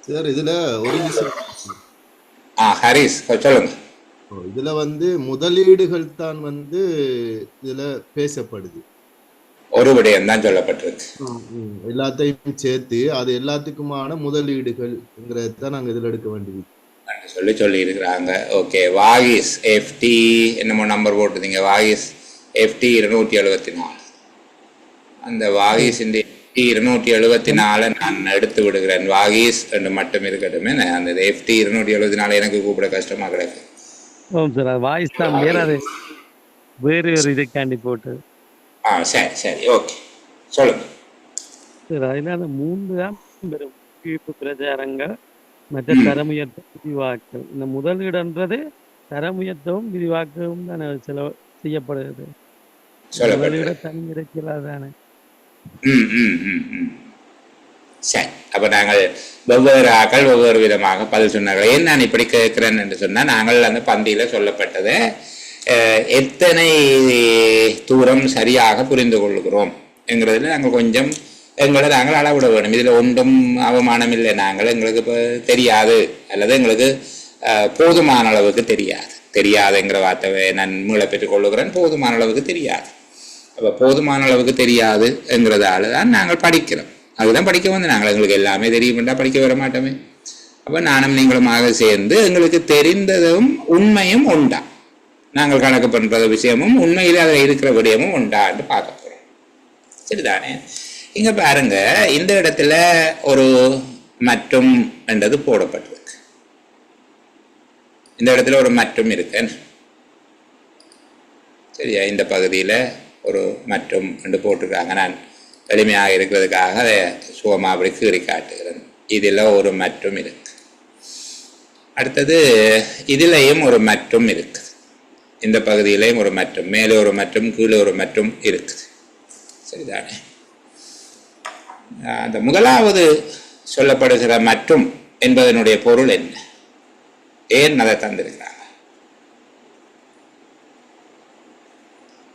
சார் இதுல ஒரு விஷயம் ஹரிஸ் சொல்லுங்க. இதுல முதலீடுகள் தான் இதுல பேசப்படுது. ஒரு விடயம் தான் சொல்லப்பட்டிருக்கு. எல்லாத்தையும் சேர்த்து அது எல்லாத்துக்குமான முதலீடுகள்ங்கிறத நாங்க இதுல எடுக்க வேண்டியது சொல்லி இருக்கிறாங்க. ஓகே, வாகிஸ் எஃப்டி என்னமோ நம்பர் போட்டுருந்தீங்க. வாகிஸ் எஃப்டி 274. அந்த வாகிஸ் இந்த எஃப்டி 274 நான் எடுத்து விடுகிறேன். வாகிஸ் என்று மட்டும் இருக்கட்டுமே. அந்த எஃப்டி 274 எனக்கு கூப்பிட கஷ்டமா கிடக்கு. வாய்ஸ் தான் வேறு ஒரு இதுக்காண்டி போட்டு. சரி சரி, ஓகே, சொல்லுங்க சார். அதனால 3 தான் பெரும் பிரச்சாரங்கள் மற்ற தரமுயர்த்த விரிவாக்கல். இந்த முதலீடுன்றது தரமுயர்த்தவும் விரிவாக்கவும் தானே செய்யப்படுகிறது. முதலீடு தனி இருக்கிறதானே. சரி, அப்ப நாங்கள் வெவ்வேறு ஆக்கள் ஒவ்வொரு விதமாக பதில் சொன்னார்கள். ஏன் நான் இப்படி கேட்கிறேன் என்று சொன்னால், நாங்கள் அந்த பந்தியில சொல்லப்பட்டதை எத்தனை தூரம் சரியாக புரிந்து கொள்கிறோம் என்கிறதுல நாங்கள் கொஞ்சம் எங்களை நாங்கள் அளவிட வேண்டும். இதில் ஒன்றும் அவமானம் இல்லை. நாங்கள் எங்களுக்கு இப்போ தெரியாது அல்லது எங்களுக்கு போதுமான அளவுக்கு தெரியாதுங்கிற வார்த்தையை நான் மீள பெற்றுக் கொள்ளுகிறேன். போதுமான அளவுக்கு தெரியாது. அப்போ போதுமான அளவுக்கு தெரியாது என்கிறதால தான் நாங்கள் படிக்கிறோம். அதுதான் படிக்க நாங்கள் எங்களுக்கு எல்லாமே தெரியும்ன்றா படிக்க வர மாட்டோமே. அப்போ நானும் நீங்களுமாக சேர்ந்து எங்களுக்கு தெரிந்ததும் உண்மையும் உண்டா, நாங்கள் கணக்கு பண்ணுற விஷயமும் உண்மையில் அதில் இருக்கிற விடயமும் உண்டா என்று பார்க்க போகிறோம். சரிதானே? இங்கே பாருங்க, இந்த இடத்துல ஒரு மற்றும் என்றது போடப்பட்டிருக்கு. இந்த இடத்துல ஒரு மற்றும் இருக்கு. சரியா? இந்த பகுதியில் ஒரு மற்றும் என்று போட்டிருக்காங்க. நான் எளிமையாக இருக்கிறதுக்காக அதை சுகமாக அப்படி கீறி காட்டுகிறேன். இதில் ஒரு மற்றும் இருக்கு. அடுத்தது இதிலையும் ஒரு மற்றும் இருக்குது. இந்த பகுதியிலையும் ஒரு மற்றும், மேலே ஒரு மற்றும், கீழே ஒரு மற்றும் இருக்குது. சரிதானே? அந்த முதலாவது சொல்லப்படுகிற மற்றும் என்பதனுடைய பொருள் என்ன? ஏன் அதை தந்திருக்கிறாங்க?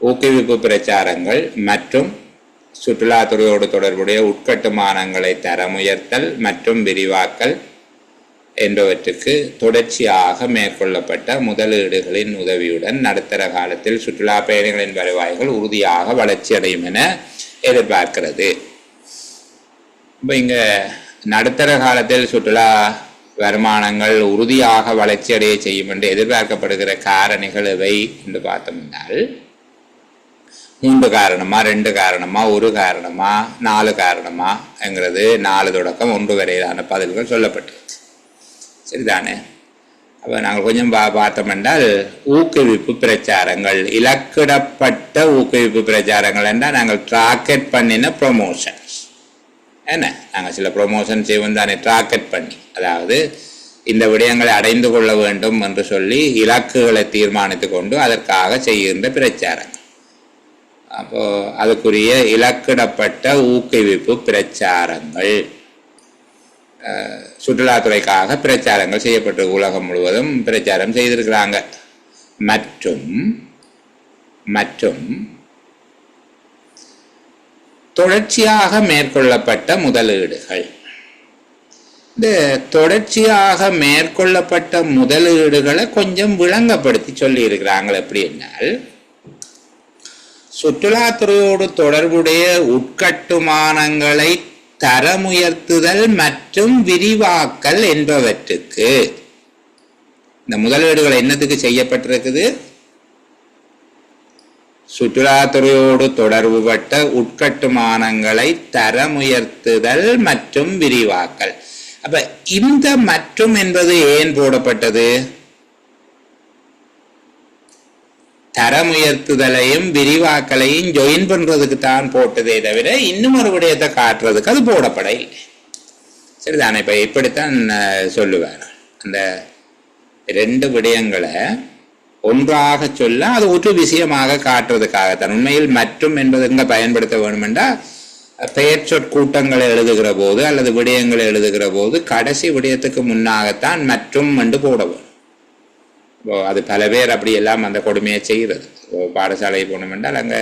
ஊக்குவிப்பு பிரச்சாரங்கள் மற்றும் சுற்றுலாத்துறையோடு தொடர்புடைய உட்கட்டுமானங்களை தரமுயர்த்தல் மற்றும் விரிவாக்கல் என்பவற்றுக்கு தொடர்ச்சியாக மேற்கொள்ளப்பட்ட முதலீடுகளின் உதவியுடன் நடுத்தர காலத்தில் சுற்றுலா பயணிகளின் வருவாய்கள் உறுதியாக வளர்ச்சி அடையும் என எதிர்பார்க்கிறது. இப்போ இங்கே நடுத்தர காலத்தில் சுற்றுலா வருமானங்கள் உறுதியாக வளர்ச்சி அடைய செய்யும் என்று எதிர்பார்க்கப்படுகிற காரணிகள் எவை என்று பார்த்தோம்னால், 3 காரணமா, 2 காரணமா, 1 காரணமா, 4 காரணமா என்கிறது 4 தொடக்கம் 1 வரையிலான பதில்கள் சொல்லப்பட்டிருக்கு. சரிதானே? அப்போ நாங்கள் கொஞ்சம் பார்த்தோம் என்றால், ஊக்குவிப்பு பிரச்சாரங்கள், இலக்கிடப்பட்ட ஊக்குவிப்பு பிரச்சாரங்கள் என்றால் நாங்கள் டார்கெட் பண்ணின ப்ரொமோஷன்ஸ். என்ன, நாங்கள் சில ப்ரொமோஷன் செய்வோம் தானே, டார்கெட் பண்ணி, அதாவது இந்த விடயங்களை அடைந்து கொள்ள வேண்டும் என்று சொல்லி இலக்குகளை தீர்மானித்து கொண்டு அதற்காக செய்கின்ற பிரச்சாரங்கள். அப்போ அதுக்குரிய இலக்கிடப்பட்ட ஊக்குவிப்பு பிரச்சாரங்கள், சுற்றுலாத்துறைக்காக பிரச்சாரங்கள் செய்யப்பட்டு உலகம் முழுவதும் பிரச்சாரம் செய்திருக்கிறாங்க. மற்றும் தொடர்ச்சியாக மேற்கொள்ளப்பட்ட முதலீடுகள். இந்த தொடர்ச்சியாக மேற்கொள்ளப்பட்ட முதலீடுகளை கொஞ்சம் விளங்கப்படுத்தி சொல்லி இருக்கிறாங்க. எப்படி என்னால், சுற்றுலாத்துறையோடு தொடர்புடைய உட்கட்டுமானங்களை தரமுயர்த்துதல் மற்றும் விரிவாக்கல் என்பவற்றுக்கு இந்த முதலீடுகள் என்னத்துக்கு செய்யப்பட்டிருக்குது? சுற்றுலாத்துறையோடு தொடர்புபட்ட உட்கட்டுமானங்களை தரமுயர்த்துதல் மற்றும் விரிவாக்கல். அப்ப இந்த மற்றும் என்பது ஏன் போடப்பட்டது? தரமுயர்த்துதலையும் விரிவாக்கலையும் ஜாயின் பண்றதுக்கு தான் போட்டதே தவிர இன்னும் ஒரு விடயத்தை காட்டுறதுக்கு அது போடப்பட இல்லை. சரிதானே? இப்ப இப்படித்தான் சொல்லுவார். அந்த 2 விடயங்களை ஒன்றாக சொல்ல அது ஒரு விஷயமாக காட்டுறதுக்காகத்தான். உண்மையில் மற்றும் என்பது எங்க பயன்படுத்த வேண்டும் என்றால் பெயர் சொற்கூட்டங்களை எழுதுகிற போது அல்லது விடயங்களை எழுதுகிற போது கடைசி விடயத்துக்கு முன்னாகத்தான் மற்றும் என்று போட வேண்டும். அது பல பேர் அப்படி எல்லாம் அந்த கொடுமையை செய்கிறது. பாடசாலை போனோம் என்றால் அங்கே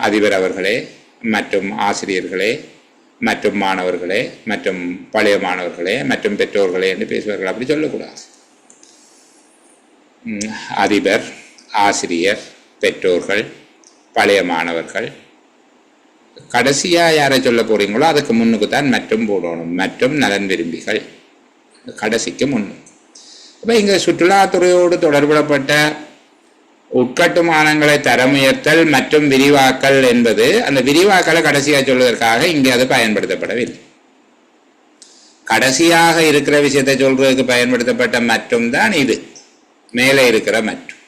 அதிபர் அவர்களே மற்றும் ஆசிரியர்களே மற்றும் மாணவர்களே மற்றும் பழைய மாணவர்களே மற்றும் பெற்றோர்களே என்று பேசுவார்கள். அப்படி சொல்லக்கூடாது. அதிபர், ஆசிரியர், பெற்றோர்கள், பழைய மாணவர்கள், கடைசியா யாரை சொல்ல போறீங்களோ அதுக்கு முன்னுக்கு தான் மற்றும் போடணும். மற்றும் நலன் விரும்பிகள் கடைசிக்கு முன்னு. அப்ப இங்க சுற்றுலாத்துறையோடு தொடர்புடப்பட்ட உட்கட்டுமானங்களை தரமுயர்த்தல் மற்றும் விரிவாக்கல் என்பது அந்த விரிவாக்கலை கடைசியா சொல்வதற்காக இங்கே அது பயன்படுத்தப்படவில்லை. கடைசியாக இருக்கிற விஷயத்தை சொல்றதுக்கு பயன்படுத்தப்பட்ட மற்றும் தான் இது மேலே இருக்கிற மற்றும்.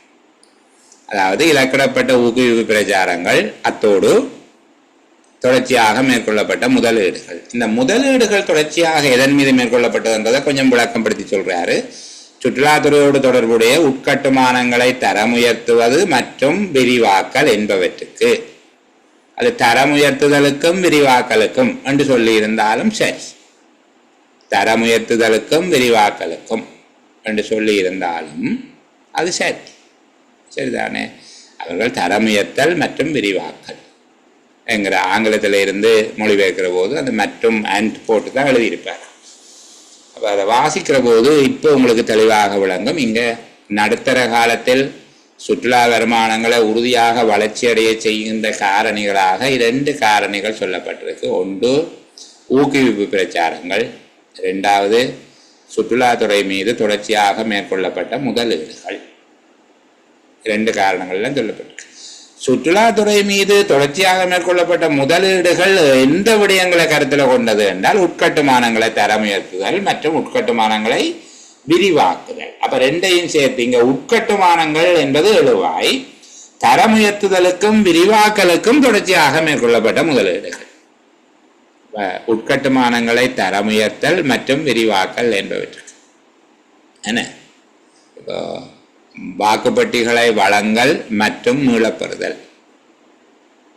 அதாவது இலக்கிடப்பட்ட ஊக்குவிப்பு பிரச்சாரங்கள் அத்தோடு தொடர்ச்சியாக மேற்கொள்ளப்பட்ட முதலீடுகள். இந்த முதலீடுகள் தொடர்ச்சியாக எதன் மீது மேற்கொள்ளப்பட்டது என்றதை கொஞ்சம் விளக்கப்படுத்தி சொல்றாரு. சுற்றுலாத்துறையோடு தொடர்புடைய உட்கட்டுமானங்களை தரமுயர்த்துவது மற்றும் விரிவாக்கல் என்பவற்றுக்கு. அது தரமுயர்த்துதலுக்கும் விரிவாக்கலுக்கும் என்று சொல்லி இருந்தாலும் சரி, தரமுயர்த்துதலுக்கும் விரிவாக்கலுக்கும் என்று சொல்லி இருந்தாலும் அது சரி, சரிதானே. அவர்கள் தரமுயர்த்தல் மற்றும் விரிவாக்கல் என்கிற ஆங்கிலத்தில் இருந்து மொழிபெயர்க்கிற போது அந்த மற்றும் அண்ட் போட்டு தான் எழுதியிருப்பார். அப்போ அதை வாசிக்கிற போது இப்போ உங்களுக்கு தெளிவாக விளங்கும். இங்கே நடுத்தர காலத்தில் சுற்றுலா வருமானங்களை உறுதியாக வளர்ச்சியடைய செய்கின்ற காரணிகளாக 2 காரணிகள் சொல்லப்பட்டிருக்கு. ஒன்று ஊக்குவிப்பு பிரச்சாரங்கள், 2வது சுற்றுலாத்துறை மீது தொடர்ச்சியாக மேற்கொள்ளப்பட்ட முதலீடுகள். 2 காரணங்கள்லாம் சொல்லப்பட்டிருக்கு. சுற்றுலாத்துறை மீது தொடர்ச்சியாக மேற்கொள்ளப்பட்ட முதலீடுகள் எந்த விடயங்களை கருத்தில் கொண்டது என்றால் உட்கட்டுமானங்களை தரமுயர்த்துதல் மற்றும் உட்கட்டுமானங்களை விரிவாக்குதல். அப்ப 2ஐயும் சேர்த்து இங்க உட்கட்டுமானங்கள் என்பது எழுவாய், தரமுயர்த்துதலுக்கும் விரிவாக்கலுக்கும் தொடர்ச்சியாக மேற்கொள்ளப்பட்ட முதலீடுகள். உட்கட்டுமானங்களை தரமுயர்த்தல் மற்றும் விரிவாக்கல் என்பவற்றுக்கு என்ன இப்போ வாக்குப்பட்டிகளை வழங்கல் மற்றும் மீளப்பெறுதல்,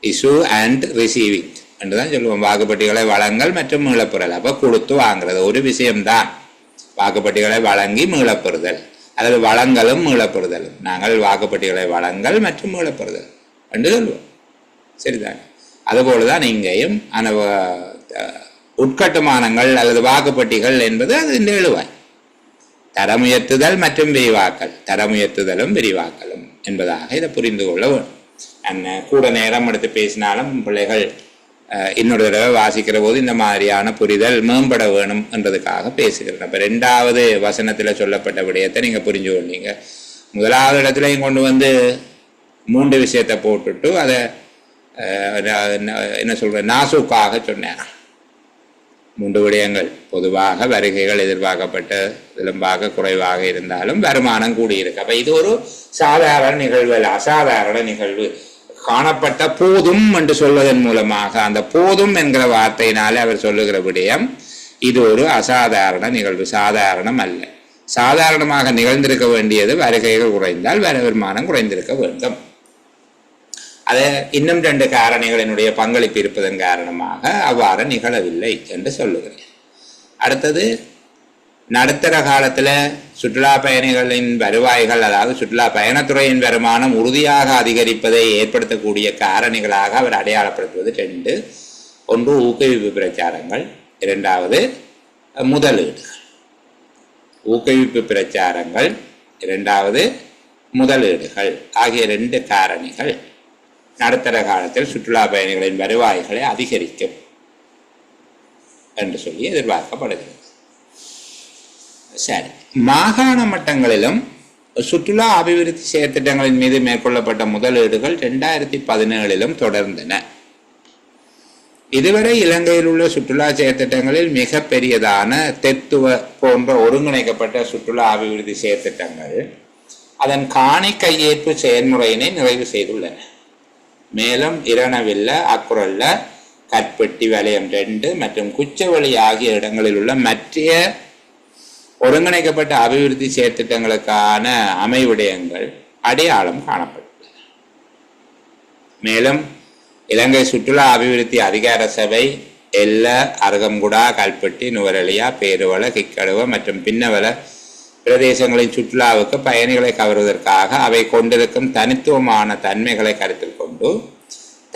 இஷ்யூ அண்ட் ரிசீவிங் என்றுதான் சொல்லுவோம். வாக்குப்பட்டிகளை வழங்கல் மற்றும் மீளப்பெறுதல். அப்போ கொடுத்து வாங்குறது ஒரு விஷயம்தான். வாக்குப்பட்டிகளை வழங்கி மீளப்பெறுதல் அல்லது வழங்கலும் மீளப்பெறுதலும். நாங்கள் வாக்குப்பட்டிகளை வழங்கல் மற்றும் மீளப்பெறுதல் என்று சொல்லுவோம், சரிதான். அதுபோலதான் இங்கேயும் உட்கட்டுமானங்கள் அல்லது வாக்குப்பட்டிகள் என்பது அது இந்த எழுவாய். தரமுயர்த்துதல் மற்றும் விரிவாக்கல், தரமுயர்த்துதலும் விரிவாக்கலும் என்பதாக இதை புரிந்து கொள்ள வேண்டும். கூட நேரம் எடுத்து பேசினாலும் பிள்ளைகள் இன்னொரு தடவை வாசிக்கிற போது இந்த மாதிரியான புரிதல் மேம்பட வேணும் என்றதுக்காக பேசுகிறேன். அப்போ 2வது வசனத்தில் சொல்லப்பட்ட விடயத்தை நீங்கள் புரிஞ்சு கொண்டீங்க. 1வது இடத்துலையும் கொண்டு வந்து 3 விஷயத்தை போட்டுட்டு அதை என்ன சொல்ற நாசுக்காக சொன்னாங்க. 3 விடயங்கள். பொதுவாக வருகைகள் எதிர்பார்க்கப்பட்ட விளம்பாக குறைவாக இருந்தாலும் வருமானம் கூடியிருக்கு. அப்ப இது ஒரு சாதாரண நிகழ்வு அல்ல, அசாதாரண நிகழ்வு. காணப்பட்ட போதும் என்று சொல்வதன் மூலமாக அந்த போதும் என்கிற வார்த்தையினாலே அவர் சொல்லுகிற விடயம் இது ஒரு அசாதாரண நிகழ்வு, சாதாரணம் அல்ல. சாதாரணமாக நிகழ்ந்திருக்க வேண்டியது வருகைகள் குறைந்தால் வருமானம் குறைந்திருக்க வேண்டும். அது இன்னும் 2 காரணிகளினுடைய பங்களிப்பு இருப்பதன் காரணமாக அவ்வாறு நிகழவில்லை என்று சொல்லுகிறேன். அடுத்தது நடுத்தர காலத்தில் சுற்றுலா பயணிகளின் வருவாய்கள், அதாவது சுற்றுலா பயணத்துறையின் வருமானம் உறுதியாக அதிகரிப்பதை ஏற்படுத்தக்கூடிய காரணிகளாக அவர் அடையாளப்படுத்துவது 2. ஒன்று ஊக்குவிப்பு பிரச்சாரங்கள், 2வது முதலீடுகள். ஊக்குவிப்பு பிரச்சாரங்கள், 2வது முதலீடுகள் ஆகிய 2 காரணிகள் நடுத்தர காலத்தில் சுற்றுலா பயணிகளின் வருவாய்களை அதிகரிக்கும் என்று சொல்லி எதிர்பார்க்கப்படுகிறது. சரி, மாகாண மட்டங்களிலும் சுற்றுலா அபிவிருத்தி செயற்திட்டங்களின் மீது மேற்கொள்ளப்பட்ட முதலீடுகள் 2017 தொடர்ந்தன. இதுவரை இலங்கையில் உள்ள சுற்றுலா செயற்திட்டங்களில் மிக பெரியதான தெத்துவ போன்ற ஒருங்கிணைக்கப்பட்ட சுற்றுலா அபிவிருத்தி செயற்திட்டங்கள் அதன் காணி கையேற்பு செயல்முறையினை நிறைவு செய்துள்ளன. மேலும் இரணவில்ல, அக்குரல்ல, கற்பெட்டி வலயம் 2 மற்றும் குச்சவெளி ஆகிய இடங்களில் உள்ள மற்ற ஒருங்கிணைக்கப்பட்ட அபிவிருத்தி செயற்திட்டங்களுக்கான அமைவிடயங்கள் அடையாளம் காணப்பட்டது. மேலும் இலங்கை சுற்றுலா அபிவிருத்தி அதிகார சபை எல்ல, அருகம்குடா, கல்பெட்டி, நுவரெலியா, பேருவள, கிக்கடுவ மற்றும் பின்னவல பிரதேசங்களின் சுற்றுலாவுக்கு பயணிகளை கவருவதற்காக அவை கொண்டிருக்கும் தனித்துவமான தன்மைகளை கருத்தில் கொண்டு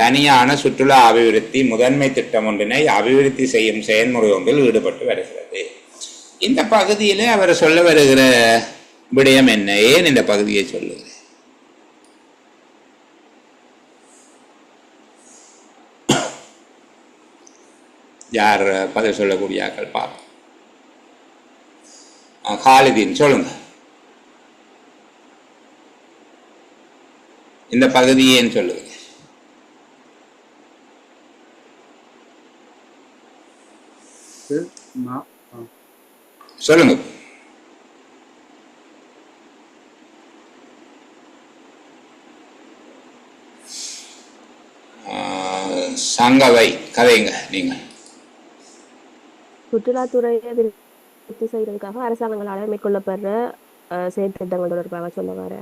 தனியான சுற்றுலா அபிவிருத்தி முதன்மை திட்டம் ஒன்றினை அபிவிருத்தி செய்யும் செயல்முறை ஒன்றில் ஈடுபட்டு வருகிறது. இந்த பகுதியிலே அவர் சொல்ல வருகிற விடயம் என்ன? ஏன் இந்த பகுதியை சொல்லுகிறேன்? யார் பதில் சொல்லக்கூடிய ஆக்கள் பார்ப்போம். காலிதீன் சொல்லுங்க. இந்த பகுதி ஏன் சொல்லுங்க? சொல்லுங்க. சங்கவை கதைங்க நீங்க. சுற்றுலாத்துறையை விருத்தி செய்வதற்காக அரசாங்கங்களால் மேற்கொள்ளப்படுற செயற்திட்டங்கள் தொடர்பாக சொல்ல வர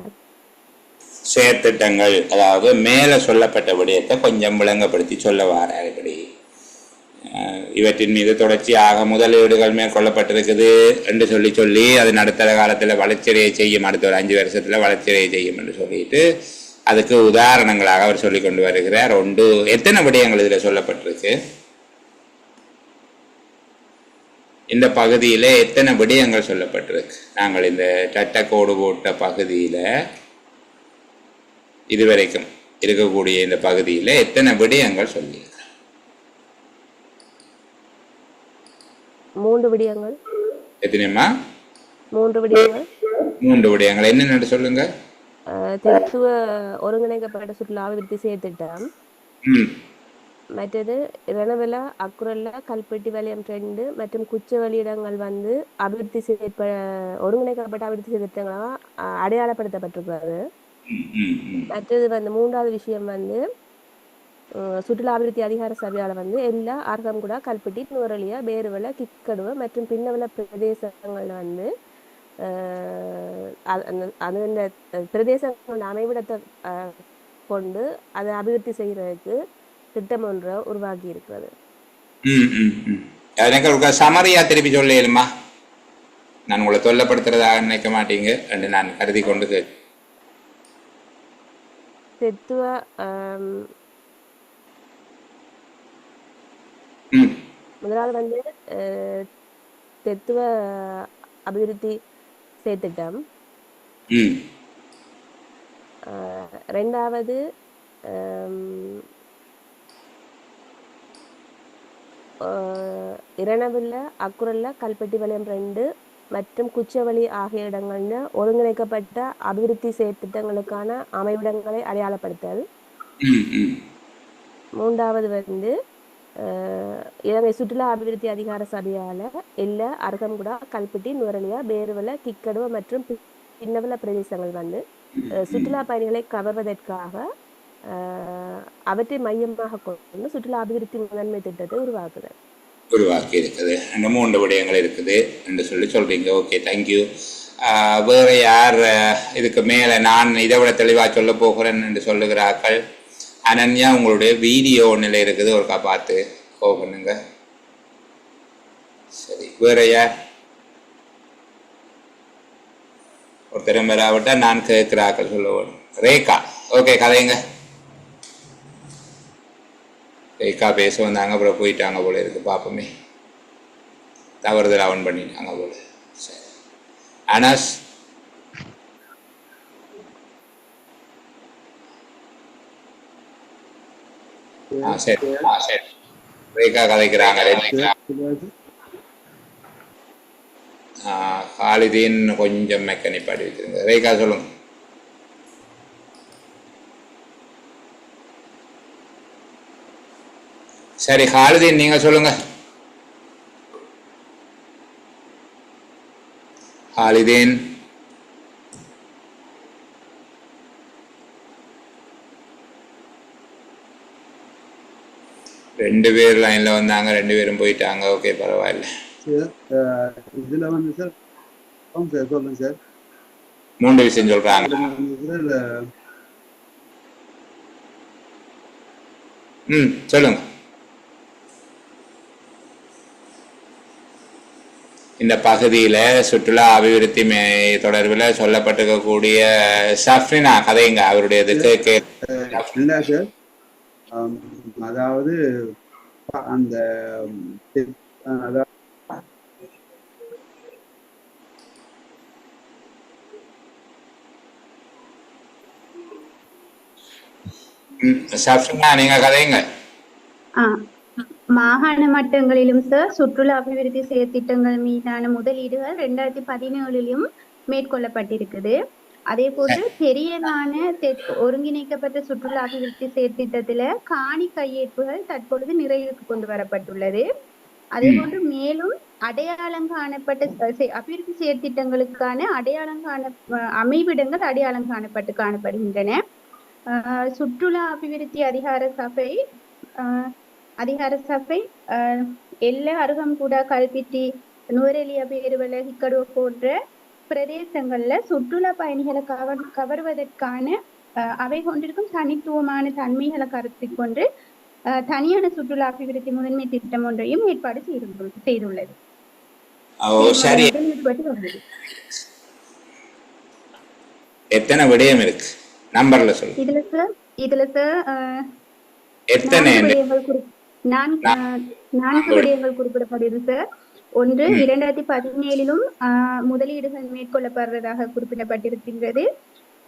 செயற்திட்டங்கள், அதாவது மேலே சொல்லப்பட்ட விடயத்தை கொஞ்சம் விளங்கப்படுத்தி சொல்ல வாரார். இப்படி இவற்றின் மீது தொடர்ச்சியாக முதலீடுகள் மேற்கொள்ளப்பட்டிருக்குது என்று சொல்லி அது நடுத்தர காலத்தில் வளர்ச்சியை செய்யும், அடுத்த ஒரு 5 வருஷத்தில் வளர்ச்சியை செய்யும் என்று சொல்லிட்டு அதுக்கு உதாரணங்களாக அவர் சொல்லி கொண்டு வருகிறார். எத்தனை விடயங்கள் இதில் சொல்லப்பட்டிருக்கு? இந்த பகுதியில் எத்தனை விடயங்கள் சொல்லப்பட்டிருக்கு? நாங்கள் இந்த சட்டக்கோடு போட்ட பகுதியில் இதுவரைக்கும் இருக்கக்கூடிய இந்த பகுதியில் எத்தனை விடயங்கள் சொல்லியிருக்கிறோம்? 3 விடயங்கள். எத்தனைமா? 3 விடயங்கள். 3 விடயங்கள் என்னென்னு சொல்லுங்க. தெத்துவ ஒருங்கிணைக்கப்பட்ட சுற்றுலா அபிவிருத்தி செயற்திட்டம், மற்றது ரணவெல, அக்குரல்ல, கல்பெட்டி வலயம் 2 மற்றும் குச்சவெளி இடங்கள் அபிவிருத்தி ஒருங்கிணைக்கப்பட்ட அபிவிருத்தி செயற்திட்டங்களாக அடையாளப்படுத்தப்பட்டிருக்கிறது. மற்றது 3வது விஷயம் சுற்றுலா அபிவிருத்தி அதிகார சபையால் எல்லா, அருகம்குடா, கல்பெட்டி, நுவரெலியா, பேருவள, கிக்கடுவ மற்றும் பின்னவல பிரதேசங்கள் அந்த பிரதேசங்களோட அமைவிடத்தை கொண்டு அதை அபிவிருத்தி செய்யறதுக்கு திட்டம் ஒன்றை உருவாக்கி இருக்கிறது. எனக்கு சமரியா திருப்பி சொல்லுமா? நான் உங்களை தொல்லப்படுத்துறதாக நினைக்க மாட்டீங்க என்று நான் கருதி கொண்டு தெத்துவ முதலாவது தெத்துவ அபிவிருத்தி செயற்திட்டம், 2வது இரணவில்ல, அக்குரல்ல, கல்பெட்டி வலயம் 2 மற்றும் குச்சவெளி ஆகிய இடங்கள்ல ஒருங்கிணைக்கப்பட்ட அபிவிருத்தி செயற்திட்டங்களுக்கான அமைவிடங்களை அடையாளப்படுத்தல். 3வது இலங்கை சுற்றுலா அபிவிருத்தி அதிகார சபையால எல்ல, அருகம்குடா, கல்பெட்டி, நுவரெலியா, பேருவள, கிக்கடுவ மற்றும் பின்னவல பிரதேசங்கள் சுற்றுலா பயணிகளை கவர்வதற்காக அவற்றை மையமாக கொண்டு சுற்றுலா அபிவிருத்தி முதன்மை திட்டத்தை உருவாக்கி இருக்குது. 3 விடயங்கள் இருக்குது என்று சொல்றீங்க. Okay, thank you. வேற யார் இதுக்கு மேல நான் இதை விட தெளிவா சொல்ல போகிறேன் என்று சொல்லுகிறார்கள்? அனன்யா, உங்களுடைய வீடியோ ஒன்றில் இருக்குது, ஒருக்கா பார்த்து போகணுங்க. சரி, வேற யார்? ஒருத்தர் மேலாவிட்டா நான் கேட்கிறாக்கள் சொல்லுவேன். ரேகா, ஓகே, கதைங்க. ரேகா பேச வந்தாங்க, அப்புறம் போயிட்டாங்க போல இருக்கு. பார்ப்போமே, தவறுதல் அவன் பண்ணிட்டாங்க போல. சரி, அனஸ். சரி, ரேகா கதைக்கிறாங்க. காலிதீன் கொஞ்சம் மெக்கானிக் பாடி வச்சிருங்க. ரேகா சொல்லுங்க. சரி, காலிதீன் நீங்க சொல்லுங்க. காலிதீன். ரெண்டு பேர் லைன்ல வந்தாங்க, 2 பேரும் போயிட்டாங்க. ஓகே, பரவாயில்ல. இதுல சார் ஆமாம் சார், சொல்லுங்க சார். 3 விஷயம் சொல்றாங்க. சொல்லுங்க. இந்த பகுதியில சுற்றுலா அபிவிருத்தி தொடர்பில் சொல்லப்பட்டிருக்கக்கூடிய ஷஃப்ரினா கதைங்க அவருடைய இல்ல சார், அதாவது அந்த ஷஃப்ரினா நீங்க கதைங்க. மாகாண மட்டங்களிலும் சார் சுற்றுலா அபிவிருத்தி செயற்திட்டங்கள் மீதான முதலீடுகள் 2017 மேற்கொள்ளப்பட்டிருக்குது. அதே போன்று பெரியதான ஒருங்கிணைக்கப்பட்ட சுற்றுலா அபிவிருத்தி செயற்திட்டத்துல காணி கையேற்புகள் தற்பொழுது நிறைவுக்கு கொண்டு வரப்பட்டுள்ளது. அதே போன்று மேலும் அடையாளம் காணப்பட்ட அபிவிருத்தி செயற்திட்டங்களுக்கான அமைவிடங்கள் அடையாளம் காணப்படுகின்றன. சுற்றுலா அபிவிருத்தி அதிகார சபை எல்ல அருகம்புடா கல்பிட்டி நுவரெலியா பேருவல ஹிக்கடுவ போன்ற பிரதேசங்கள்ல சுற்றுலா பயணிகளை கவர்வதற்கான அவை கொண்டிருக்கும் தனித்துவமான தன்மைகளை கருத்தில் கொண்டு தனியான சுற்றுலா அபிவிருத்தி முதன்மை திட்டம் ஒன்றையும் ஏற்பாடு செய்துள்ளது. எத்தனை விடயம் இருக்கு நம்பர்ல சொல்லுங்க. இதுல எத்தனை 4 விடயங்கள் குறிப்பிடப்படுகிறது சார். ஒன்று, 2017 முதலீடுகள் மேற்கொள்ளப்படுறதாக குறிப்பிடப்பட்டிருக்கின்றது.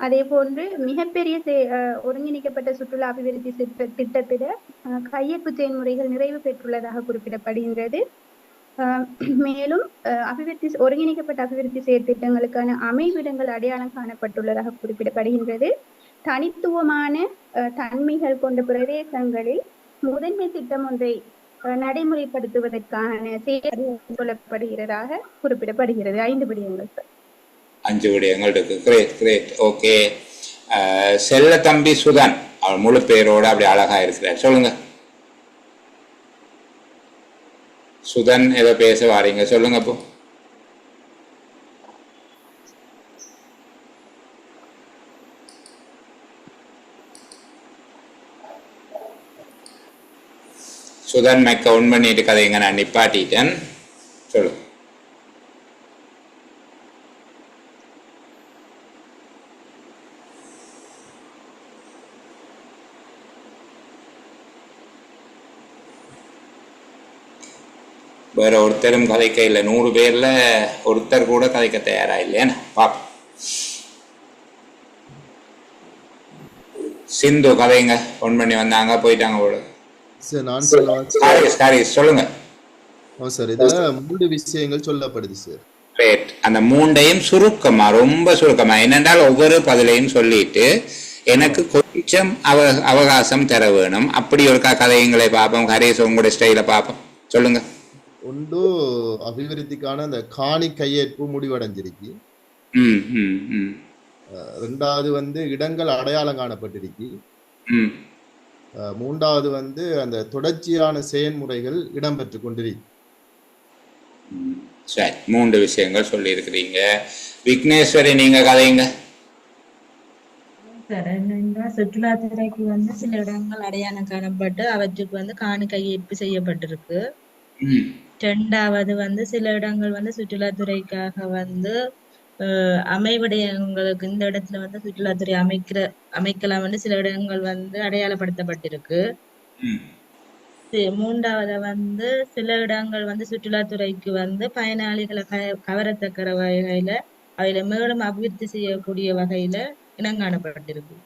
அதே போன்று மிகப்பெரிய ஒருங்கிணைக்கப்பட்ட சுற்றுலா அபிவிருத்தி திட்டத்தில கையேற்பு செயல்முறைகள் நிறைவு பெற்றுள்ளதாக குறிப்பிடப்படுகின்றது. மேலும் ஒருங்கிணைக்கப்பட்ட அபிவிருத்தி செயற்திட்டங்களுக்கான அமைவிடங்கள் அடையாளம் காணப்பட்டுள்ளதாக குறிப்பிடப்படுகின்றது. தனித்துவமான தன்மைகள் கொண்ட பிரதேசங்களில் முதன்மை திட்டம் ஒன்றை நடைமுறைப்படுத்துவதற்கான கொள்ளப்படுகிறதாக குறிப்பிடப்படுகிறது. 5 விடயங்கள் சார். 5 விடயங்கள் இருக்கு. Great great. ஓகே. செல்ல தம்பி சுதன் அவர் முழு பேரோட அப்படி அழகா இருக்கிறார். சொல்லுங்க சுதன், ஏதோ பேச வாரீங்க, சொல்லுங்க. அப்போ சுதன் மைக்க ஒன் பண்ணிட்டு கதைங்க, நான் நிப்பாட்டிட்டேன். சொல்லு. வேற ஒருத்தரும் கதைக்க இல்லை. 100 பேர்ல ஒருத்தர் கூட கதைக்க தயாரா இல்லையா? பாப்போம். சிந்து கதைங்க ஒன் பண்ணி வந்தாங்க, போயிட்டாங்க போல. சொல்லுங்க சார். இதுல 3 விஷயங்கள் சொல்லப்படுது சார். அந்த 3ஐயும் சுருக்கமா, ரொம்ப சுருக்கமா, என்னென்றால் ஒவ்வொரு பதிலையும் சொல்லிட்டு எனக்கு கொஞ்சம் அவகாசம் தர வேணும். அப்படி ஒரு கதைங்களை பார்ப்போம். ஹரீஸ் உங்களுடைய ஸ்டைல பார்ப்போம். சொல்லுங்க. ஒன்று, அபிவிருத்திக்கான அந்த காணி கையேற்பு முடிவடைஞ்சிருக்கு. 2வது இடங்கள் அடையாளம் காணப்பட்டிருக்கு. 3வது அந்த தொடர்ச்சியான செயல்முறைகள் இடம்பெற்று கொண்டிருக்கு. சரி, 3 விஷயங்கள் சொல்லி இருக்கிறீங்க. விக்னேஸ்வரி நீங்க கதைங்க. சுற்றுலாத்துறைக்கு சில இடங்கள் அடையாளம் காணப்பட்டு அவற்றுக்கு காணி கையேற்பு செய்யப்பட்டிருக்கு. 2வது சில இடங்கள் சுற்றுலாத்துறைக்காக அமைவிடயங்களுக்கு இந்த இடத்துல சுற்றுலாத்துறை அமைக்கலாம் சில இடங்கள் அடையாளப்படுத்தப்பட்டிருக்கு. 3வது சில இடங்கள் சுற்றுலாத்துறைக்கு பயனாளிகளை கவரத்தக்கிற வகையில அவையில மேலும் அபிவிருத்தி செய்யக்கூடிய வகையில இனங்காணப்பட்டிருக்கு.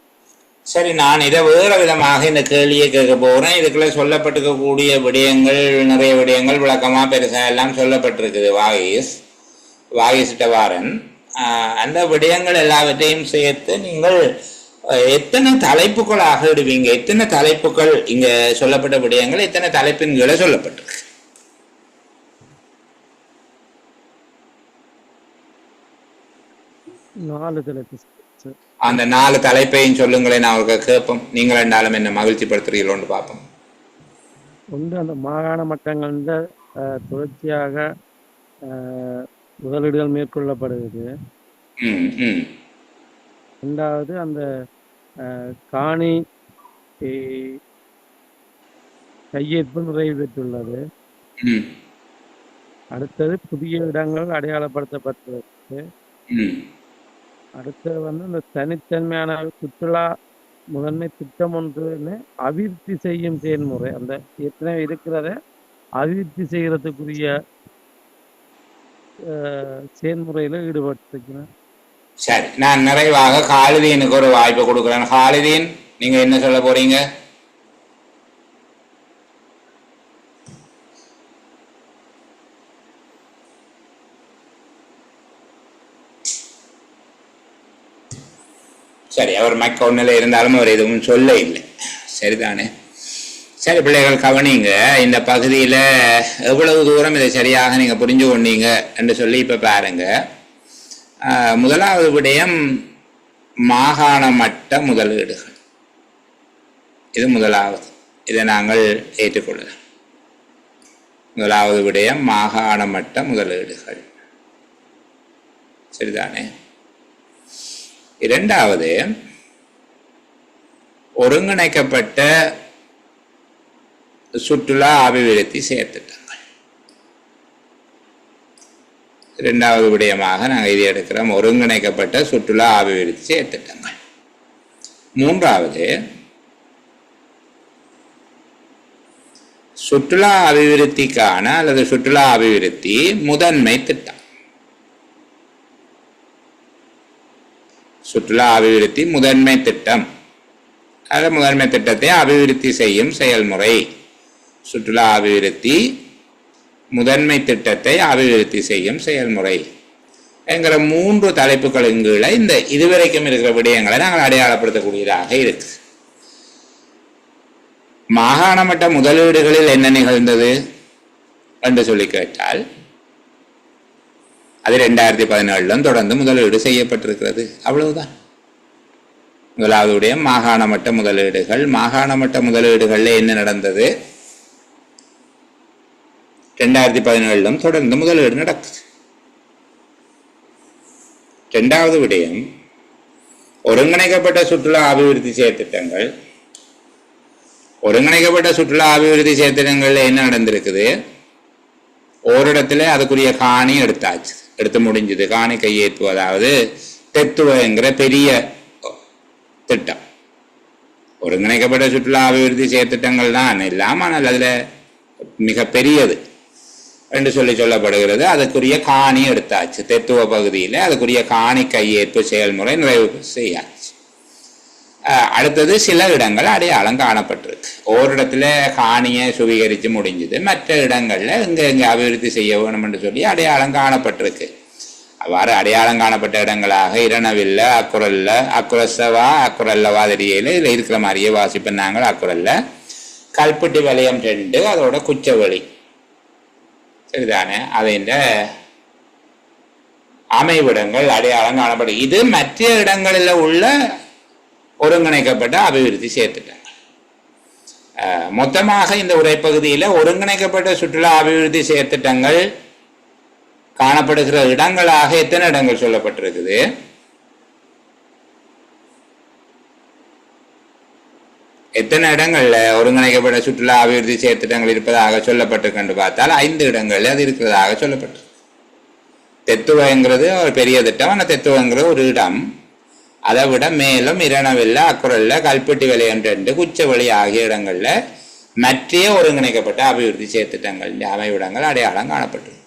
சரி, நான் இதை வேற விதமாக இந்த கேள்வியை கேட்க போறேன். இதுக்குள்ள சொல்லப்பட்டிருக்கக்கூடிய விடயங்கள், நிறைய விடயங்கள் விளக்கமா பெருசா எல்லாம் சொல்லப்பட்டிருக்குது. வாகிஸ்ட வாரன் அந்த விடயங்கள் எல்லாவற்றையும் சேர்த்து நீங்கள் எத்தனை தலைப்புகளாக இடுவீங்க? எத்தனை தலைப்புகள் இங்க சொல்லப்பட்ட விடயங்கள் எத்தனை தலைப்பின் கீழே சொல்லப்பட்டிருக்கு? அந்த 4 தலைப்பையும் சொல்லுங்களேன், நான் அவருக்கு கேட்போம். நீங்கள் ரெண்டாலும் என்ன மகிழ்ச்சி படுத்துறீங்களோன்னு பார்ப்போம். ஒன்று, அந்த மாகாண மட்டங்கள் தொடர்ச்சியாக முதலீடுகள் மேற்கொள்ளப்படுகிறது. ம் ம் ரெண்டாவது அந்த காணி கையேற்பு நிறைவு பெற்றுள்ளது. ம் அடுத்தது புதிய இடங்கள் அடையாளப்படுத்தப்பட்டுள்ளது. ம் அடுத்தது இந்த தனித்தன்மையான சுற்றுலா முதன்மை திட்டம் ஒன்றுன்னு அபிவிருத்தி செய்யும் செயல்முறை, அந்த ஏற்கனவே இருக்கிறத அபிவிருத்தி செய்யறதுக்குரிய செயல்முறையில ஈடுபட்டிருக்கிறேன். சரி, நான் நிறைவாக காலிதீனுக்கு ஒரு வாய்ப்பு கொடுக்குறேன். காலிதீன், நீங்க என்ன சொல்ல போறீங்க? சரி, அவர் மைக் ஒன்றில் இருந்தாலும் அவர் எதுவும் சொல்ல இல்லை. சரிதானே? சரி பிள்ளைகள், கவனிங்க. இந்த பகுதியில் எவ்வளவு தூரம் இதை சரியாக நீங்கள் புரிஞ்சு கொண்டீங்க என்று சொல்லி இப்போ பாருங்க. முதலாவது விடயம் மாகாண மட்ட முதலீடுகள். இது முதலாவது, இதை நாங்கள் ஏற்றுக்கொள்ளலாம். முதலாவது விடயம் மாகாண மட்ட முதலீடுகள். சரிதானே? இரண்டாவது ஒருங்கிணைக்கப்பட்ட சுற்றுலா அபிவிருத்தி செயற்திட்டங்கள். இரண்டாவது விடயமாக நாங்கள் இதை எடுக்கிறோம், ஒருங்கிணைக்கப்பட்ட சுற்றுலா அபிவிருத்தி செயற்திட்டங்கள். மூன்றாவது சுற்றுலா அபிவிருத்திக்கான அல்லது சுற்றுலா அபிவிருத்தி முதன்மை திட்டம். சுற்றுலா அபிவிருத்தி முதன்மை திட்டம், அது முதன்மை திட்டத்தை அபிவிருத்தி செய்யும் செயல்முறை. சுற்றுலா அபிவிருத்தி முதன்மை திட்டத்தை அபிவிருத்தி செய்யும் செயல்முறை என்கிற 3 தலைப்புகளின் கீழே இந்த இதுவரைக்கும் இருக்கிற விடயங்களை நாங்கள் அடையாளப்படுத்தக்கூடியதாக இருக்கு. மாகாண மட்ட முதலீடுகளில் என்ன நிகழ்ந்தது என்று சொல்லி கேட்டால், அது 2017 தொடர்ந்து முதலீடு செய்யப்பட்டிருக்கிறது. அவ்வளவுதான். முதலாவது விடயம் மாகாண மட்ட முதலீடுகள். மாகாண மட்ட முதலீடுகள்ல என்ன நடந்தது? 2017 தொடர்ந்து முதலீடு நடக்குது. இரண்டாவது விடயம் ஒருங்கிணைக்கப்பட்ட சுற்றுலா அபிவிருத்தி செயற்திட்டங்கள். ஒருங்கிணைக்கப்பட்ட சுற்றுலா அபிவிருத்தி செயற்திட்டங்கள்ல என்ன நடந்திருக்குது? ஓரிடத்துல அதுக்குரிய காணி எடுத்தாச்சு, எடுத்து முடிஞ்சது. காணி கையேற்பு, அதாவது தெத்துவங்கிற பெரிய திட்டம். ஒருங்கிணைக்கப்பட்ட சுற்றுலா அபிவிருத்தி செயற்திட்டங்கள் தான் எல்லாம், ஆனால் அதுல மிக பெரியது என்று சொல்லப்படுகிறது. அதுக்குரிய காணி எடுத்தாச்சு, தெத்துவ பகுதியில் அதுக்குரிய காணி கையேற்பு செயல்முறை நிறைவு செய்யாச்சு. அடுத்தது சில இடங்கள் அடையாளம் காணப்பட்டிருக்கு. ஓரிடத்துல காணியை சுவீகரித்து முடிஞ்சது, மற்ற இடங்கள்ல எங்க அபிவிருத்தி செய்ய வேணும் என்று சொல்லி அடையாளம் காணப்பட்டிருக்கு. அவ்வாறு அடையாளம் காணப்பட்ட இடங்களாக இரணவில்ல, அக்குரல்ல, அக்குரசவா, அக்குரல்லவா தெரியல, இதில் இருக்கிற மாதிரியே வாசிப்பேன் நாங்கள். அக்குரல்ல, கல்பட்டி வலயம் 2, அதோட குச்சவெளி. சரிதானே? அதின் அமைவிடங்கள் அடையாளம் காணப்படும். இது மற்ற இடங்களில் உள்ள ஒருங்கிணைக்கப்பட்ட அபிவிருத்தி செயற்திட்டங்கள். மொத்தமாக இந்த உரைப்பகுதியில் ஒருங்கிணைக்கப்பட்ட சுற்றுலா அபிவிருத்தி செயற்திட்டங்கள் காணப்படுகிற இடங்களாக எத்தனை இடங்கள் சொல்லப்பட்டிருக்குது? எத்தனை இடங்கள்ல ஒருங்கிணைக்கப்பட்ட சுற்றுலா அபிவிருத்தி செயற்திட்டங்கள் இருப்பதாக சொல்லப்பட்டிருக்கு பார்த்தால் 5 இடங்கள்ல அது இருக்கிறதாக சொல்லப்பட்டிருக்கு. தெத்துவங்கிறது ஒரு பெரிய திட்டம், ஆனால் தெத்துவங்கிறது ஒரு இடம். அதை விட மேலும் இரணவில்ல, அக்குரல்ல, கல்பட்டி வலயம் 2, குச்சவெளி ஆகிய இடங்கள்ல மற்ற ஒருங்கிணைக்கப்பட்ட அபிவிருத்தி செயற்திட்டங்கள் அமைவிடங்கள் அடையாளம் காணப்பட்டிருக்கு.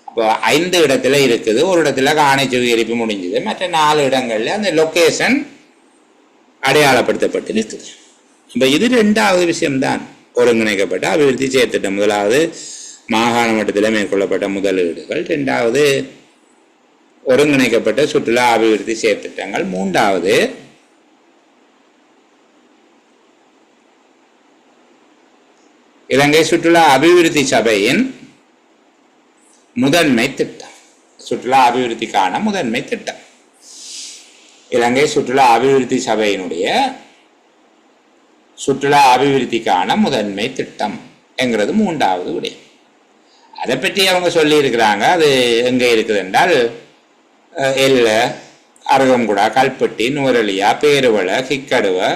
அப்போ 5 இடத்துல இருக்குது. ஒரு இடத்துல காணி சுவீகரிப்பு முடிஞ்சது, மற்ற 4 இடங்கள்ல அந்த லொக்கேஷன் அடையாளப்படுத்தப்பட்டு இருக்குது. இப்போ இது 2வது விஷயம்தான், ஒருங்கிணைக்கப்பட்ட அபிவிருத்தி செயற்திட்டம். முதலாவது மாகாண மட்டத்தில் மேற்கொள்ளப்பட்ட முதலீடுகள், 2வது ஒருங்கிணைக்கப்பட்ட சுற்றுலா அபிவிருத்தி செயற்திட்டங்கள், 3வது இலங்கை சுற்றுலா அபிவிருத்தி சபையின் முதன்மை திட்டம். சுற்றுலா அபிவிருத்திக்கான முதன்மை திட்டம் இலங்கை சுற்றுலா அபிவிருத்தி சபையினுடைய சுற்றுலா அபிவிருத்திக்கான முதன்மை திட்டம் என்கிறது 3வது விடயம். அதை பற்றி அவங்க சொல்லி இருக்கிறாங்க. அது எங்கே இருக்குது என்றால் எல்ல, அருகம்புடா, கல்பட்டி, நுவரலியா, பேருவளை, கிக்கடுவை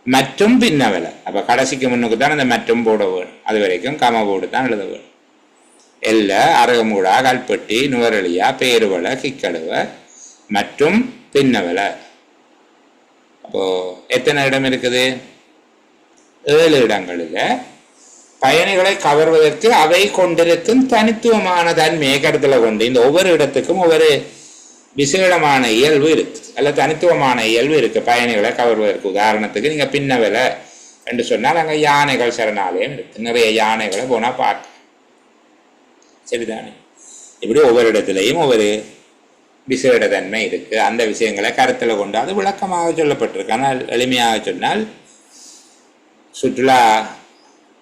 மற்றும் பின்னவலை. அப்போ கடைசிக்கு முன்னுக்கு தான் அந்த மற்றும் போட வேணும். அது வரைக்கும் கம போடு தான் எழுத வேணும். எல்ல, அருகம்புடா, கல்பட்டி, நுவரலியா, பேருவளை, கிக்கடுவை மற்றும் பின்னவலை. அப்போ எத்தனை இடம் இருக்குது? 7 இடங்களில் பயணிகளை கவர்வதற்கு அவை கொண்டிருக்கும் தனித்துவமான தன்மையை கருத்தில் கொண்டு இந்த ஒவ்வொரு இடத்துக்கும் ஒவ்வொரு விசேடமான இயல்பு இருக்கு, அல்ல தனித்துவமான இயல்பு இருக்கு பயணிகளை கவர்வதற்கு. உதாரணத்துக்கு நீங்க பின்னவலை என்று சொன்னால் அங்கே யானைகள் சரணாலயம் இருக்கு, நிறைய யானைகளை போனா பார்க்க. சரிதானே? இப்படி ஒவ்வொரு இடத்துலையும் ஒவ்வொரு விசேட தன்மை இருக்கு. அந்த விஷயங்களை கருத்தில் கொண்டு அது விளக்கமாக சொல்லப்பட்டிருக்கு. ஆனால் எளிமையாக சொன்னால் சுற்றுலா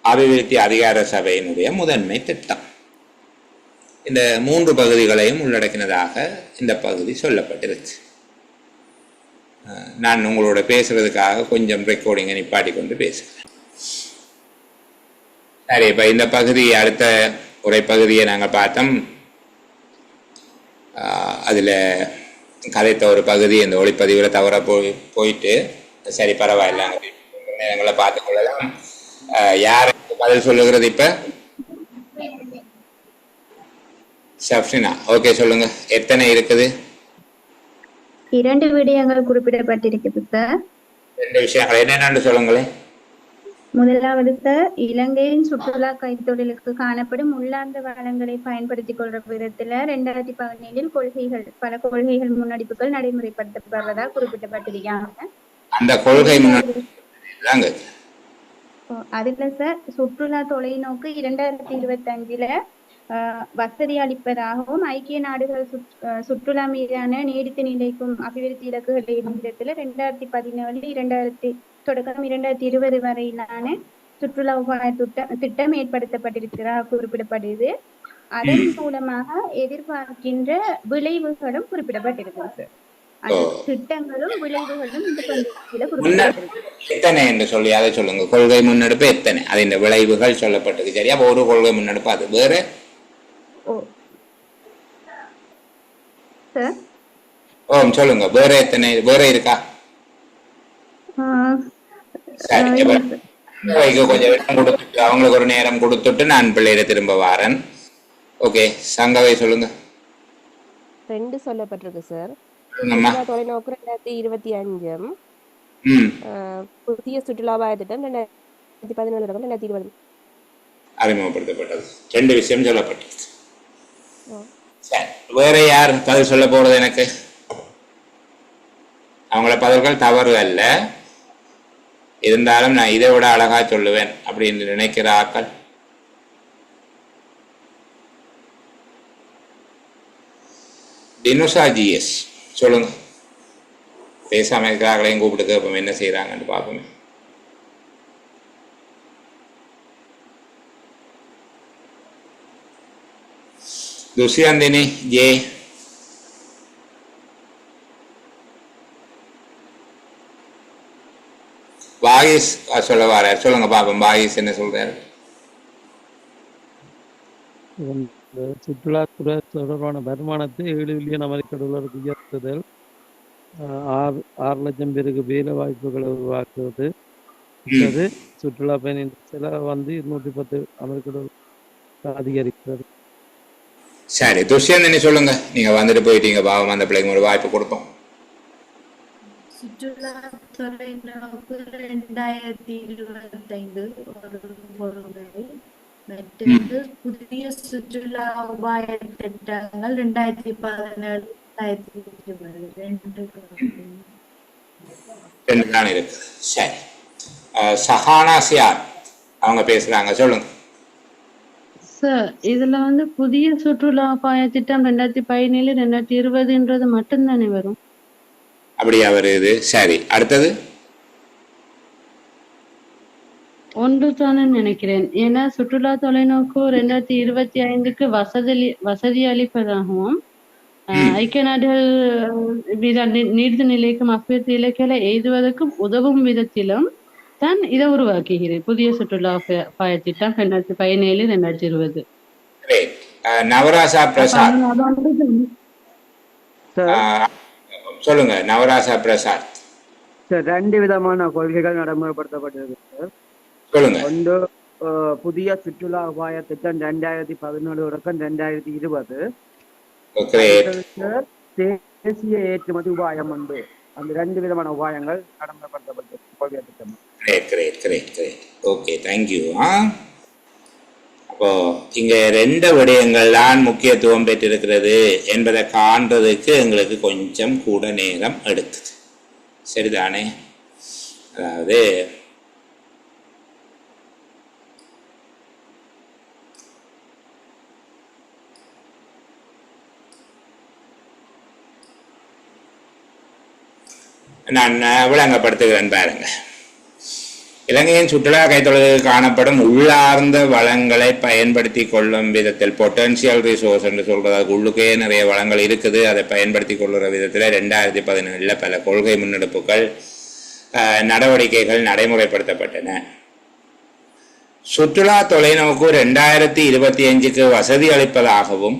அபிவிருத்தி அதிகார சபையினுடைய முதன்மை திட்டம் இந்த 3 பகுதிகளையும் உள்ளடக்கினதாக இந்த பகுதி சொல்லப்பட்டிருக்கு. நான் உங்களோட பேசுறதுக்காக கொஞ்சம் ரெக்கார்டிங்கை நிப்பாட்டி கொண்டு பேசுகிறேன். சரி, இப்போ இந்த பகுதி அடுத்த உரை பகுதியை நாங்கள் பார்த்தோம். அதில் கதைத்த ஒரு பகுதி இந்த ஒளிப்பதிவில் தவற போயிட்டு சரி பரவாயில்ல நேரங்களை பார்த்துக்கொள்ளலாம். யாருக்கு பதில் சொல்லுகிறது இப்ப? ஷப்ரினா, ஓகே சொல்லுங்க. எத்தனை இருக்குது? 2 விடயங்கள் குறிப்பிடப்பட்டிருக்குது சார். 2 விஷயங்கள் என்னென்னு சொல்லுங்களேன். முதலாவது சார், இலங்கையின் சுற்றுலா கைத்தொழிலுக்கு காணப்படும் உள்ளார்ந்த வளங்களை பயன்படுத்திக் கொள்ற விதத்துல 2017 பல கொள்கைகள் முன்னெடுப்புகள் நடைமுறைப்படுத்தப்படுறதா குறிப்பிடப்பட்டிருக்காங்க. அந்த கொள்கை அதுல சார் சுற்றுலா தொலைநோக்கு 2025 வசதி அளிப்பதாகவும் ஐக்கிய நாடுகள் சுற்றுலா மீதான நீடித்து நிலைக்கும் அபிவிருத்தி இலக்குகளை விதத்துல 2017 தொடக்கம் 2020 வரையிலான சுற்றுலா உபாய திட்டம் ஏற்படுத்தப்பட்டிருக்கிறதாக குறிப்பிடப்படுது. அதன் மூலமாக எதிர்பார்க்கின்ற விளைவுகளும் குறிப்பிடப்பட்டிருக்கு சார். திட்டங்களும் விளைவுகளும் இந்த எத்தனை என்று சொல்லி அதை சொல்லுங்க. கொள்கை முன்னெடுப்பு எத்தனை, அது இந்த விளைவுகள் சொல்லப்பட்டது. சரியா? ஒரு கொள்கை முன்னெடுப்பு அது வேற. சொல்லுங்க, வேற எத்தனை வேற இருக்கா? கொஞ்சம் இடம் கொடுத்துட்டு அவங்களுக்கு ஒரு நேரம் கொடுத்துட்டு நான் பிள்ளையில திரும்ப வாரேன். ஓகே, சங்கவை சொல்லுங்க. 2 சொல்லப்பட்டிருக்கு சார். தொலைநோக்கு 2025, புதிய சுற்றுலா திட்டம் 2017-2020 அறிமுகப்படுத்தப்பட்டது. 2 விஷயம் சொல்லப்பட்டது. வேற யார் பதில் சொல்ல போறது? எனக்கு அவங்கள பதில்கள் தவறு அல்ல, இருந்தாலும் நான் இதை விட அழகா சொல்லுவேன் அப்படின்னு நினைக்கிற ஆக்கள் டினுஷா ஜிஎஸ் சொல்லுங்க. பேசாம இருக்கிறார்களையும் கூப்பிட்டு கேட்போம் என்ன செய்யறாங்கன்னு பார்ப்போமே. துஷ்யந்தினி ஜே, வாகிஸ் சொல்ல வர சொல்லுங்க பாப்போம். வாகிஸ் என்ன சொல்றாரு? சுற்றுலாத்துறை தொடர்பான வருமானத்தை 7 பில்லியன் அமெரிக்க டாலருக்கு உயர்த்துதல், 6 லட்சம் பேருக்கு வேலை வாய்ப்புகளை உருவாக்குவது, சுற்றுலா பயணியின் செலவு 210 அமெரிக்க டாலர் அதிகரிக்கிறது. சரி, துஷ்யந்தினி சொல்லுங்க. நீங்க வந்துட்டு போயிட்டீங்க, பாவம், அந்த பிள்ளைங்க ஒரு வாய்ப்பு கொடுப்போம். சுற்றுலாத்துறை நோக்கு 2025 ஒரு பொருளை மற்றது புதிய சுற்றுலா உபாய திட்டங்கள் 2017-2020 தான் இருக்கு. சரி, சஹானா சியார் அவங்க பேசுறாங்க, சொல்லுங்க. சார், இதுல புதிய சுற்றுலா உபாய திட்டம் 2017-2020 மட்டும்தானே வரும்? அப்படியா வருது? சரி, அடுத்தது ஒன்று தானே நினைக்கிறேன். ஏன்னா சுற்றுலா தொலைநோக்கு 2025க்கு வசதி அளிப்பதாகவும் ஐக்கிய நாடுகள் நீடித்த நிலைக்கும் அபிவிருத்தி இலக்குகளை எய்துவதற்கும் உதவும் விதத்திலும் தான் இதை உருவாக்குகிறது புதிய சுற்றுலா உபாய திட்டம் 2017-2020. கிரேட். நவராசா பிரசாத், சொல்லுங்க. நவராசா பிரசாத் சார், 2 விதமான கொள்கைகள் நடைமுறைப்படுத்தப்பட்டிருக்கு சார். சொல்லுங்க. ஒன்று, புதிய சுற்றுலா உபாய திட்டம் 2017 தொடக்கம் 2020. தேசிய ஏற்றுமதி உபாயம் உண்டு. அந்த 2 விதமான உபாயங்கள் நடைமுறைப்படுத்தப்பட்ட கொள்கை திட்டம். Okay, thank you. அப்போ இங்க 2 விடயங்கள் தான் முக்கியத்துவம் பெற்றிருக்கிறது என்பதை காண்றதுக்கு எங்களுக்கு கொஞ்சம் கூட நேரம் எடுக்குது. சரிதானே? அதாவது நான் விளங்கப்படுத்துகிறேன் பாருங்க. இலங்கையின் சுற்றுலா கைத்தொழிலில் காணப்படும் உள்ளார்ந்த வளங்களை பயன்படுத்தி கொள்ளும் விதத்தில், பொட்டன்சியல் ரிசோர்ஸ் என்று சொல்றது, உள்ளுக்கே நிறைய வளங்கள் இருக்குது, அதை பயன்படுத்தி கொள்ளுற விதத்தில் 2017 பல கொள்கை முன்னெடுப்புகள் நடவடிக்கைகள் நடைமுறைப்படுத்தப்பட்டன. சுற்றுலா தொலைநோக்கு 2025க்கு வசதி அளிப்பதாகவும்,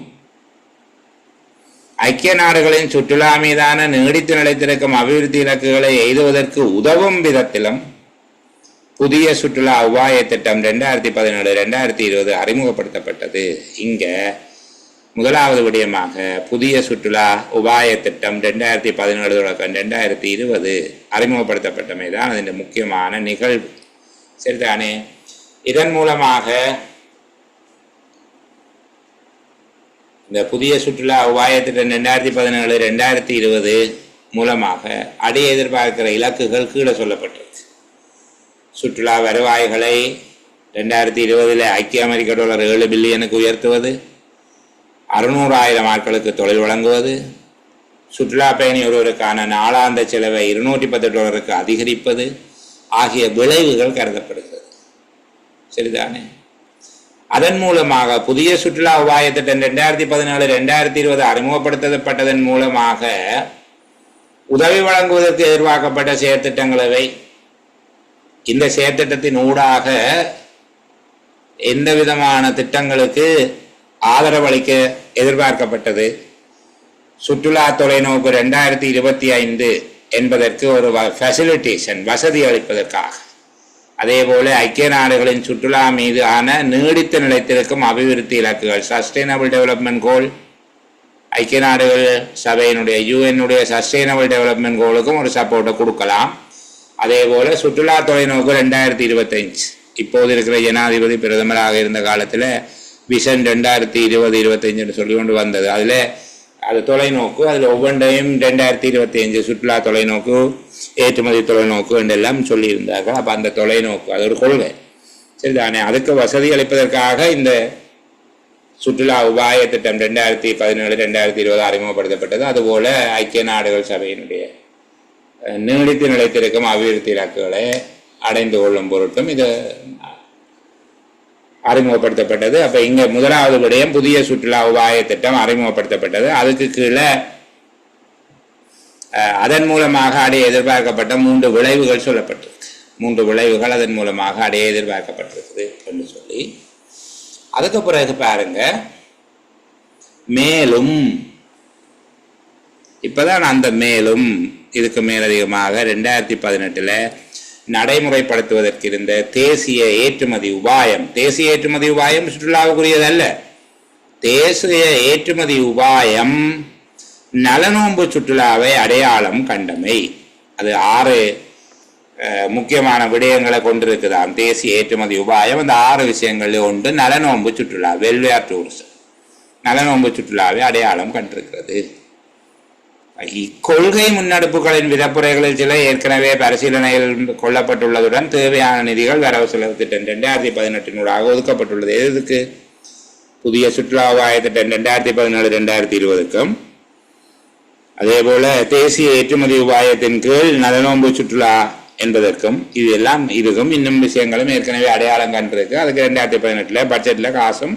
ஐக்கிய நாடுகளின் சுற்றுலா மீதான நீடித்து நிலைத்திருக்கும் அபிவிருத்தி இலக்குகளை எய்துவதற்கு உதவும் விதத்திலும் புதிய சுற்றுலா உபாய திட்டம் 2017-2020 அறிமுகப்படுத்தப்பட்டது. இங்க முதலாவது விடயமாக புதிய சுற்றுலா உபாய திட்டம் 2017-2020 அறிமுகப்படுத்தப்பட்டமை தான் அதன் முக்கியமான நிகழ்வு. சரிதானே? இதன் மூலமாக இந்த புதிய சுற்றுலா உபாய திட்டம் 2017-2020 மூலமாக அடைய எதிர்பார்க்கிற இலக்குகள் கீழே சொல்லப்பட்டிருக்கு. சுற்றுலா வருவாய்களை 2020 ஐக்கிய அமெரிக்க டாலர் $7 பில்லியனுக்கு உயர்த்துவது, 600,000 ஆட்களுக்கு தொழில் வழங்குவது, சுற்றுலா பயணி ஒருவருக்கான நாளாந்த செலவை $210 அதிகரிப்பது ஆகிய விளைவுகள் கருதப்படுகிறது. சரிதானே? அதன் மூலமாக புதிய சுற்றுலா உபாய திட்டம் 2017-2020 அறிமுகப்படுத்தப்பட்டதன் மூலமாக உதவி வழங்குவதற்கு எதிர்பார்க்கப்பட்ட செயற்திட்டங்களவை, இந்த செயற்திட்டத்தின் ஊடாக எந்த விதமான திட்டங்களுக்கு ஆதரவளிக்க எதிர்பார்க்கப்பட்டது, சுற்றுலா தொலைநோக்கு 2025 என்பதற்கு ஒரு ஃபெசிலிட்டேஷன் வசதி அளிப்பதற்காக, அதே போல ஐக்கிய நாடுகளின் சுற்றுலா மீதான நீடித்து நிலைத்திருக்கும் அபிவிருத்தி இலக்குகள், சஸ்டைனபிள் டெவலப்மெண்ட் கோல், ஐக்கிய நாடுகள் சபையினுடைய யூஎன்னுடைய சஸ்டைனபிள் டெவலப்மெண்ட் கோலுக்கும் ஒரு சப்போர்ட்டை கொடுக்கலாம். அதே போல சுற்றுலா தொலைநோக்கு 2025, இப்போது இருக்கிற ஜனாதிபதி பிரதமராக இருந்த காலத்தில் விஷன் 2020-25 சொல்லி கொண்டு வந்தது. அதில் அது தொலைநோக்கு, அதில் ஒவ்வொன்றையும் 2025 சுற்றுலா தொலைநோக்கு, ஏற்றுமதி தொலைநோக்கு என்றெல்லாம் சொல்லியிருந்தார்கள். அப்போ அந்த தொலைநோக்கு அது ஒரு கொள்கை. சரிதானே? அதுக்கு வசதி அளிப்பதற்காக இந்த சுற்றுலா உபாய திட்டம் 2017-2020 அறிமுகப்படுத்தப்பட்டது. அதுபோல ஐக்கிய நாடுகள் சபையினுடைய நீடித்து நிலைத்திருக்கும் அபிவிருத்தி இலக்குகளை அடைந்து கொள்ளும் பொருட்டும் இது அறிமுகப்படுத்தப்பட்டது. அப்போ இங்கே முதலாவது விடயம் புதிய சுற்றுலா உபாய திட்டம் அறிமுகப்படுத்தப்பட்டது. அதுக்கு கீழே அதன் மூலமாக அடைய எதிர்பார்க்கப்பட்ட 3 விளைவுகள் சொல்லப்பட்டிருக்கு. 3 விளைவுகள் அதன் மூலமாக அடைய எதிர்பார்க்கப்பட்டிருக்குது என்று சொல்லி, அதுக்கு பிறகு பாருங்க, மேலும் இப்பதான் அந்த மேலும் இதுக்கு மேலதிகமாக 2018 நடைமுறைப்படுத்துவதற்கு இருந்த தேசிய ஏற்றுமதி உபாயம், தேசிய ஏற்றுமதி உபாயம் சுற்றுலாவுக்குரியதல்ல, தேசிய ஏற்றுமதி உபாயம் நலனோம்பு சுற்றுலாவை அடையாளம் கண்டமை. அது 6 முக்கியமான விடயங்களை கொண்டிருக்குதாம் தேசிய ஏற்றுமதி உபாயம். அந்த 6 விஷயங்களில் ஒன்று நலனோம்பு சுற்றுலா, வெல்வேர் டூரிசம், நலனோம்பு சுற்றுலாவை அடையாளம் கண்டிருக்கிறது. இக்கொள்கை முன்னெடுப்புகளின் விதப்புரைகளில் சில ஏற்கனவே பரிசீலனையில் கொள்ளப்பட்டுள்ளதுடன் தேவையான நிதிகள் வரவு செலவு திட்டம் 2018 ஒதுக்கப்பட்டுள்ளது. எதுக்கு? புதிய சுற்றுலா உபாய திட்டம் 2017-2020க்கும், அதே போல தேசிய ஏற்றுமதி உபாயத்தின் கீழ் நலனோம்பு சுற்றுலா என்பதற்கும், இது எல்லாம் இதுக்கும் இன்னும் விஷயங்களும் ஏற்கனவே அடையாளம் கண்டிருக்கு. அதுக்கு 2018 பட்ஜெட்ல காசும்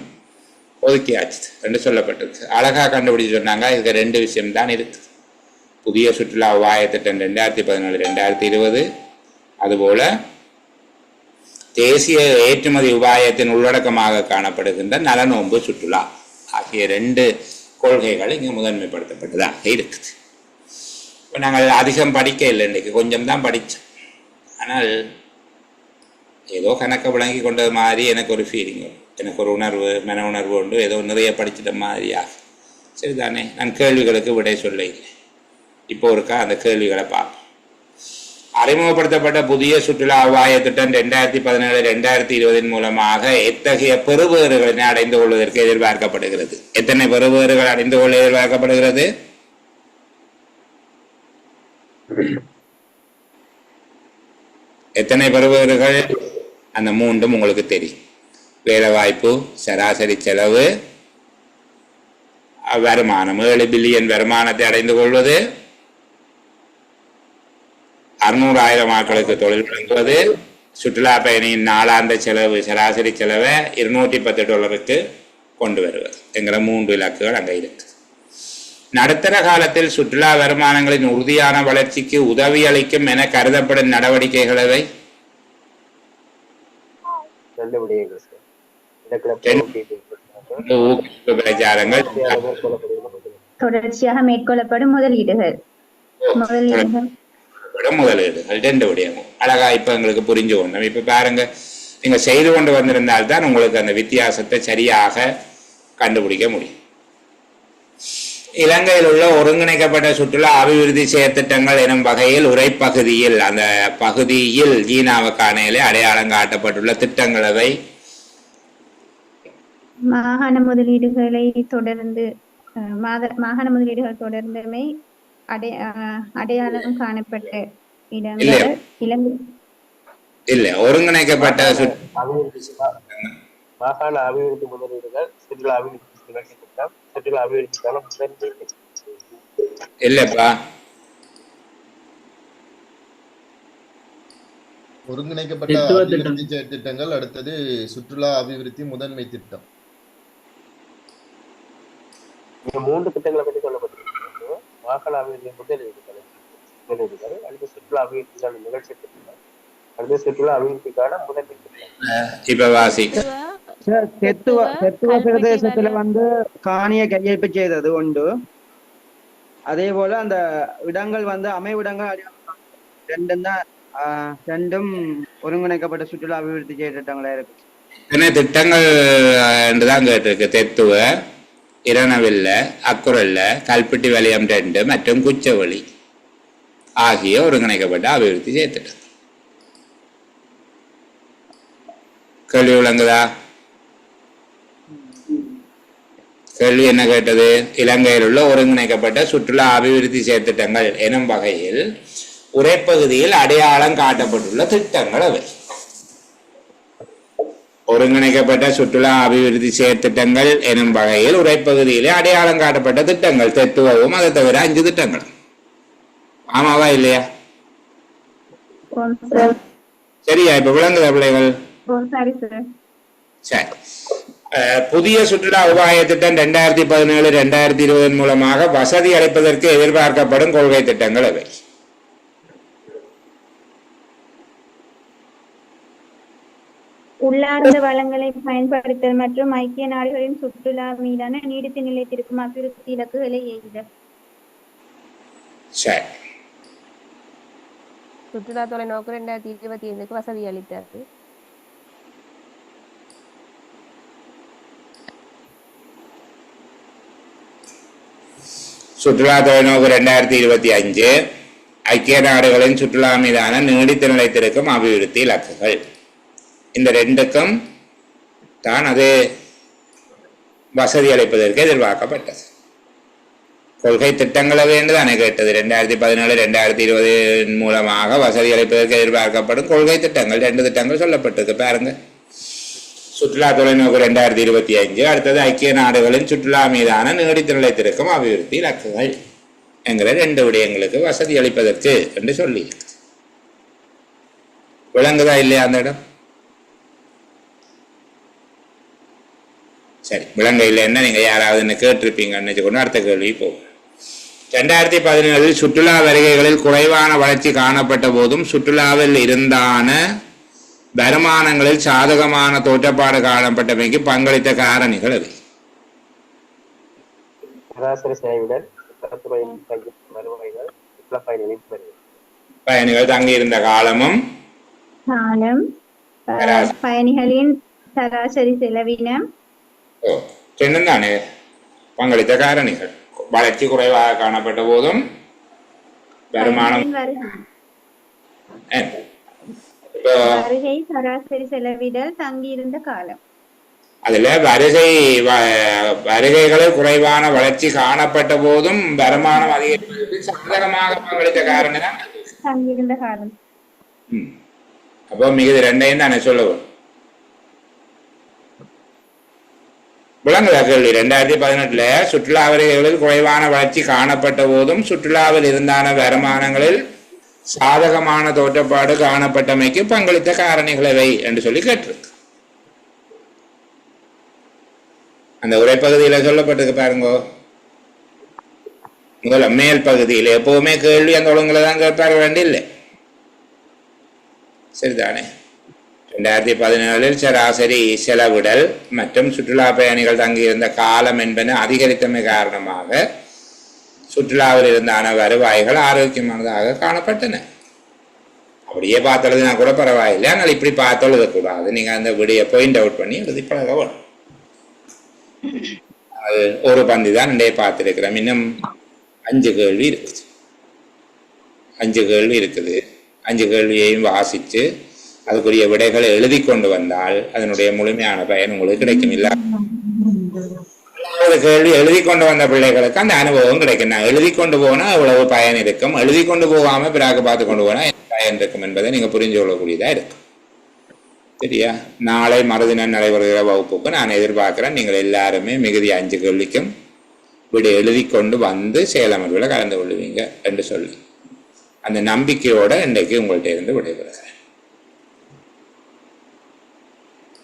ஒதுக்கியாச்சு என்று சொல்லப்பட்டிருக்கு. அழகா கண்டுபிடிச்சு சொன்னாங்க. இதுக்கு 2 விஷயம்தான் இருக்கு. புதிய சுற்றுலா உபாய திட்டம் 2017-2020, அதுபோல தேசிய ஏற்றுமதி உபாயத்தின் உள்ளடக்கமாக காணப்படுகின்ற நலனோம்பு சுற்றுலா ஆகிய 2 கொள்கைகள் இங்கு முதன்மைப்படுத்தப்பட்டதாக இருக்குது. இப்போ நாங்கள் அதிகம் படிக்க இல்லை, இன்றைக்கு கொஞ்சம் தான் படித்தோம். ஆனால் ஏதோ கணக்கை விளங்கி கொண்டது மாதிரி எனக்கு ஒரு ஃபீலிங் வரும், எனக்கு ஒரு உணர்வு, மன உணர்வு உண்டு, ஏதோ நிறைய படிச்சிட்ட மாதிரியாக. சரிதானே, நான் கேள்விகளுக்கு விடை சொல்ல இல்லை. இப்போ ஒருக்கா அந்த கேள்விகளை பார்ப்போம். அறிமுகப்படுத்தப்பட்ட புதிய சுற்றுலா அபாய திட்டம் 2017-2020 மூலமாக எத்தகைய பெறுபேறுகளை அடைந்து கொள்வதற்கு எதிர்பார்க்கப்படுகிறது? எத்தனை பெறுபேறுகள் அடைந்து கொள்ள எதிர்பார்க்கப்படுகிறது? எத்தனை பெறுபேறுகள்? அந்த 3 உங்களுக்கு தெரியும். வேலை வாய்ப்பு, சராசரி செலவு, வருமானம். 7 பில்லியன் வருமானத்தை அடைந்து கொள்வது, 600,000 ஆட்களுக்கு தொழில் வழங்குவது, சுற்றுலா பயணியின் நாளாந்த செலவு, சராசரி செலவை $210 கொண்டு வருவது என்கிற 3 இலக்குகள் அங்கே இருக்கு. நடுத்தர காலத்தில் சுற்றுலா வருமானங்களின் உறுதியான வளர்ச்சிக்கு உதவி அளிக்கும் என கருதப்படும் நடவடிக்கைகளவை ஊக்குவிப்பு பிரச்சாரங்கள், தொடர்ச்சியாக மேற்கொள்ளப்படும் முதலீடுகள் 2 விடயமும் அழகா இப்ப எங்களுக்கு புரிஞ்சு கொண்டோம். இப்ப பாருங்க, நீங்க செய்து கொண்டு வந்திருந்தால்தான் உங்களுக்கு அந்த வித்தியாசத்தை சரியாக கண்டுபிடிக்க முடியும். இலங்கையில் உள்ள ஒருங்கிணைக்கப்பட்ட சுற்றுலா அபிவிருத்தி செயற்திட்டங்கள் எனும் வகையில் உரைப்பகுதியில், அந்த பகுதியில் ஜீனாவுக்கானையிலே அடையாளம் காட்டப்பட்டுள்ள திட்டங்களவை மாகாண முதலீடுகளை தொடர்ந்து மாகாண முதலீடுகள் தொடர்ந்துமே அடையாளம் காணப்பட்ட இடங்கள் இலங்கை இல்ல ஒருங்கிணைக்கப்பட்ட மாகாண அபிவிருத்தி முதலீடுகள், சுற்றுலா அபிவிருத்தி திட்டம், சுற்றுலா அபிவிருத்திக்கான இல்லப்பா ஒருங்கிணைக்கப்பட்ட அபிவிருத்தி திட்டங்கள், அடுத்தது சுற்றுலா அபிவிருத்தி முதன்மை திட்டம். 3 திட்டங்களை பற்றி சொல்லப்பட்டிருக்கிறது. மாகாண அபிவிருத்தி முதலீடுகள், அடுத்து சுற்றுலா அபிவிருத்திக்கான நிகழ்ச்சி திட்டம், அடுத்து சுற்றுலா அபிவிருத்திக்கான முதன்மை திட்டம். இப்ப வாசி தெத்துவ பிரதேசத்துல காணியை கையெழுப்பு செய்தது உண்டு. அதே போல அந்த இடங்கள் அமைவிடங்கள் 2ம் ஒருங்கிணைக்கப்பட்ட சுற்றுலா அபிவிருத்தி செய்ய திட்டங்களா இருக்கு. திட்டங்கள் என்றுதான் கேட்டிருக்கு. தெத்துவ, இரணவில்ல, அக்குரல்ல, கல்பட்டி வலயம் 2 மற்றும் குச்சவெளி ஆகிய ஒருங்கிணைக்கப்பட்ட அபிவிருத்தி செய்ய திட்டம். கேள்வி விளங்குதா? கேள்வி என்ன கேட்டது? இலங்கையில் உள்ள ஒருங்கிணைக்கப்பட்ட சுற்றுலா அபிவிருத்தி செயற்திட்டங்கள் எனும் வகையில் உரைப்பகுதியில் அடையாளம் காட்டப்பட்டுள்ள திட்டங்கள் அவை. ஒருங்கிணைக்கப்பட்ட சுற்றுலா அபிவிருத்தி செயற்திட்டங்கள் எனும் வகையில் உரைப்பகுதியிலே அடையாளம் காட்டப்பட்ட திட்டங்கள் தெத்துவவும் அதை தவிர 5 திட்டங்கள். ஆமாவா இல்லையா? சரியா? இப்ப விளங்குதா பிள்ளைகள்? சரி. புதிய சுற்றுலா உபாய திட்டம் 2017-2020 மூலமாக வசதி அளிப்பதற்கு எதிர்பார்க்கப்படும் கொள்கை திட்டங்கள் அவை. உள்ளார்ந்த வளங்களை பயன்படுத்தல் மற்றும் ஐக்கிய நாடுகளின் சுற்றுலா மீதான நீடித்து நிலைத்திருக்கும் அபிவிருத்தி இலக்குகளை எய்தல். சுற்றுலா தொலைநோக்கு 2025 வசதி அளித்தது. சுற்றுலா தொலைநோக்கு 2025 ஐக்கிய நாடுகளின் சுற்றுலா மீதான நீடித்து நிலைத்திருக்கும் அபிவிருத்தி இலக்குகள். இந்த 2க்கும் தான் அது வசதி அளிப்பதற்கு எதிர்பார்க்கப்பட்டது. கொள்கை திட்டங்களை வேண்டுதானே கேட்டது. 2017-2020 மூலமாக வசதி அளிப்பதற்கு எதிர்பார்க்கப்படும் கொள்கை திட்டங்கள் 2 திட்டங்கள் சொல்லப்பட்டிருக்கு பாருங்க. சுற்றுலா தொலைநோக்கு 2025, அடுத்தது ஐக்கிய நாடுகளின் சுற்றுலா மீதான நீடித்து நிலைத்திருக்கும் அபிவிருத்தி இலக்குகள் என்கிற 2 விடயங்களுக்கு வசதி அளிப்பதற்கு என்று சொல்லி விளங்குதா இல்லையா அந்த இடம்? சரி, விளங்க இல்லைன்னா நீங்க யாராவது கேட்டிருப்பீங்கன்னு கொண்டு அடுத்த கேள்வி போகும். 2017 சுற்றுலா வருகைகளில் குறைவான வளர்ச்சி காணப்பட்ட போதும் சுற்றுலாவில் இருந்தான வருமானங்களில் சாதகமான தோற்றப்பாடு காணப்பட்டமைக்கு பங்களித்த காரணிகள் அது. சராசரி செலவிடல், சுற்றுலாத்துறையின் வருவாய்கள், சுற்றுலா பயணிகளின் வருவாய். பயணிகள் தங்கியிருந்த காலமும் பயணிகளின் சராசரி செலவினம் ரெண்டும் தானே பங்களித்த காரணிகள். வளர்ச்சி குறைவாக காணப்பட்ட போதும் வருமானம் வருகை சராசரி செலவிடல் தங்கியிருந்த காலம். அதுல வருகைகளில் குறைவான வளர்ச்சி காணப்பட்ட போதும் வருமானம் அதிகரிப்பதற்கு சாதகமாக பங்களித்த காரணம் தான் தங்கியிருந்த காலம். அப்போ மிகுதி ரெண்டையும் தானே சொல்லுவோம். விளங்குதா கேள்வி? 2018 சுற்றுலா வருகைகளில் குறைவான வளர்ச்சி காணப்பட்ட போதும் சுற்றுலாவில் இருந்தான வருமானங்களில் சாதகமான தோற்றப்பாடு காணப்பட்டமைக்கு பங்களித்த காரணிகளவை என்று சொல்லி கேட்டிருக்கு. அந்த உரைப்பகுதியில சொல்லப்பட்டிருக்கு பாருங்க. முதல்ல மேல் பகுதியில் எப்பவுமே கேள்வி அந்த ஒழுங்குல தான் கேட்பார் வேண்டியில்லை. சரிதானே? 2017 சராசரி செலவிடல் மற்றும் சுற்றுலா பயணிகள் தங்கியிருந்த காலம் என்பன அதிகரித்தமை காரணமாக சுற்றுலாவில் இருந்தான வருவாய்கள் ஆரோக்கியமானதாக காணப்பட்டன. அப்படியே பார்த்தெழுதுனா கூட பரவாயில்லை, ஆனால் இப்படி பார்த்து எழுதக்கூடாது. நீங்க அந்த விடையை பாயிண்ட் அவுட் பண்ணி எழுதி பழக வேணும். அது ஒரு பந்தி தான் ரெண்டே பார்த்துருக்கிறோம். இன்னும் 5 கேள்வி இருக்குது. 5 கேள்வி இருக்குது. 5 கேள்வியையும் வாசித்து அதுக்குரிய விடைகளை எழுதி கொண்டு வந்தால் அதனுடைய முழுமையான பயன் உங்களுக்கு கிடைக்கும். இல்ல கேள்வி எழுதி கொண்டு வந்த பிள்ளைகளுக்கு அந்த அனுபவம் கிடைக்கும். நான் எழுதி கொண்டு போனா அவ்வளவு பயன் இருக்கும், எழுதி கொண்டு போகாம பிறகு பார்த்து கொண்டு போனா பயன் இருக்கும் என்பதை நீங்க புரிஞ்சு கொள்ளக்கூடியதா இருக்கும். சரியா? நாளை மறுதினம் நடைபெறுகிற வகுப்புக்கு நான் எதிர்பார்க்கிறேன் நீங்கள் எல்லாருமே மிகுதி 5 கேள்விக்கும் விடை எழுதி கொண்டு வந்து செயலமர்வில் கலந்து கொள்ளுவீங்க என்று சொல்லி அந்த நம்பிக்கையோட இன்றைக்கு உங்கள்கிட்ட இருந்து விடைபெறுகிறேன்.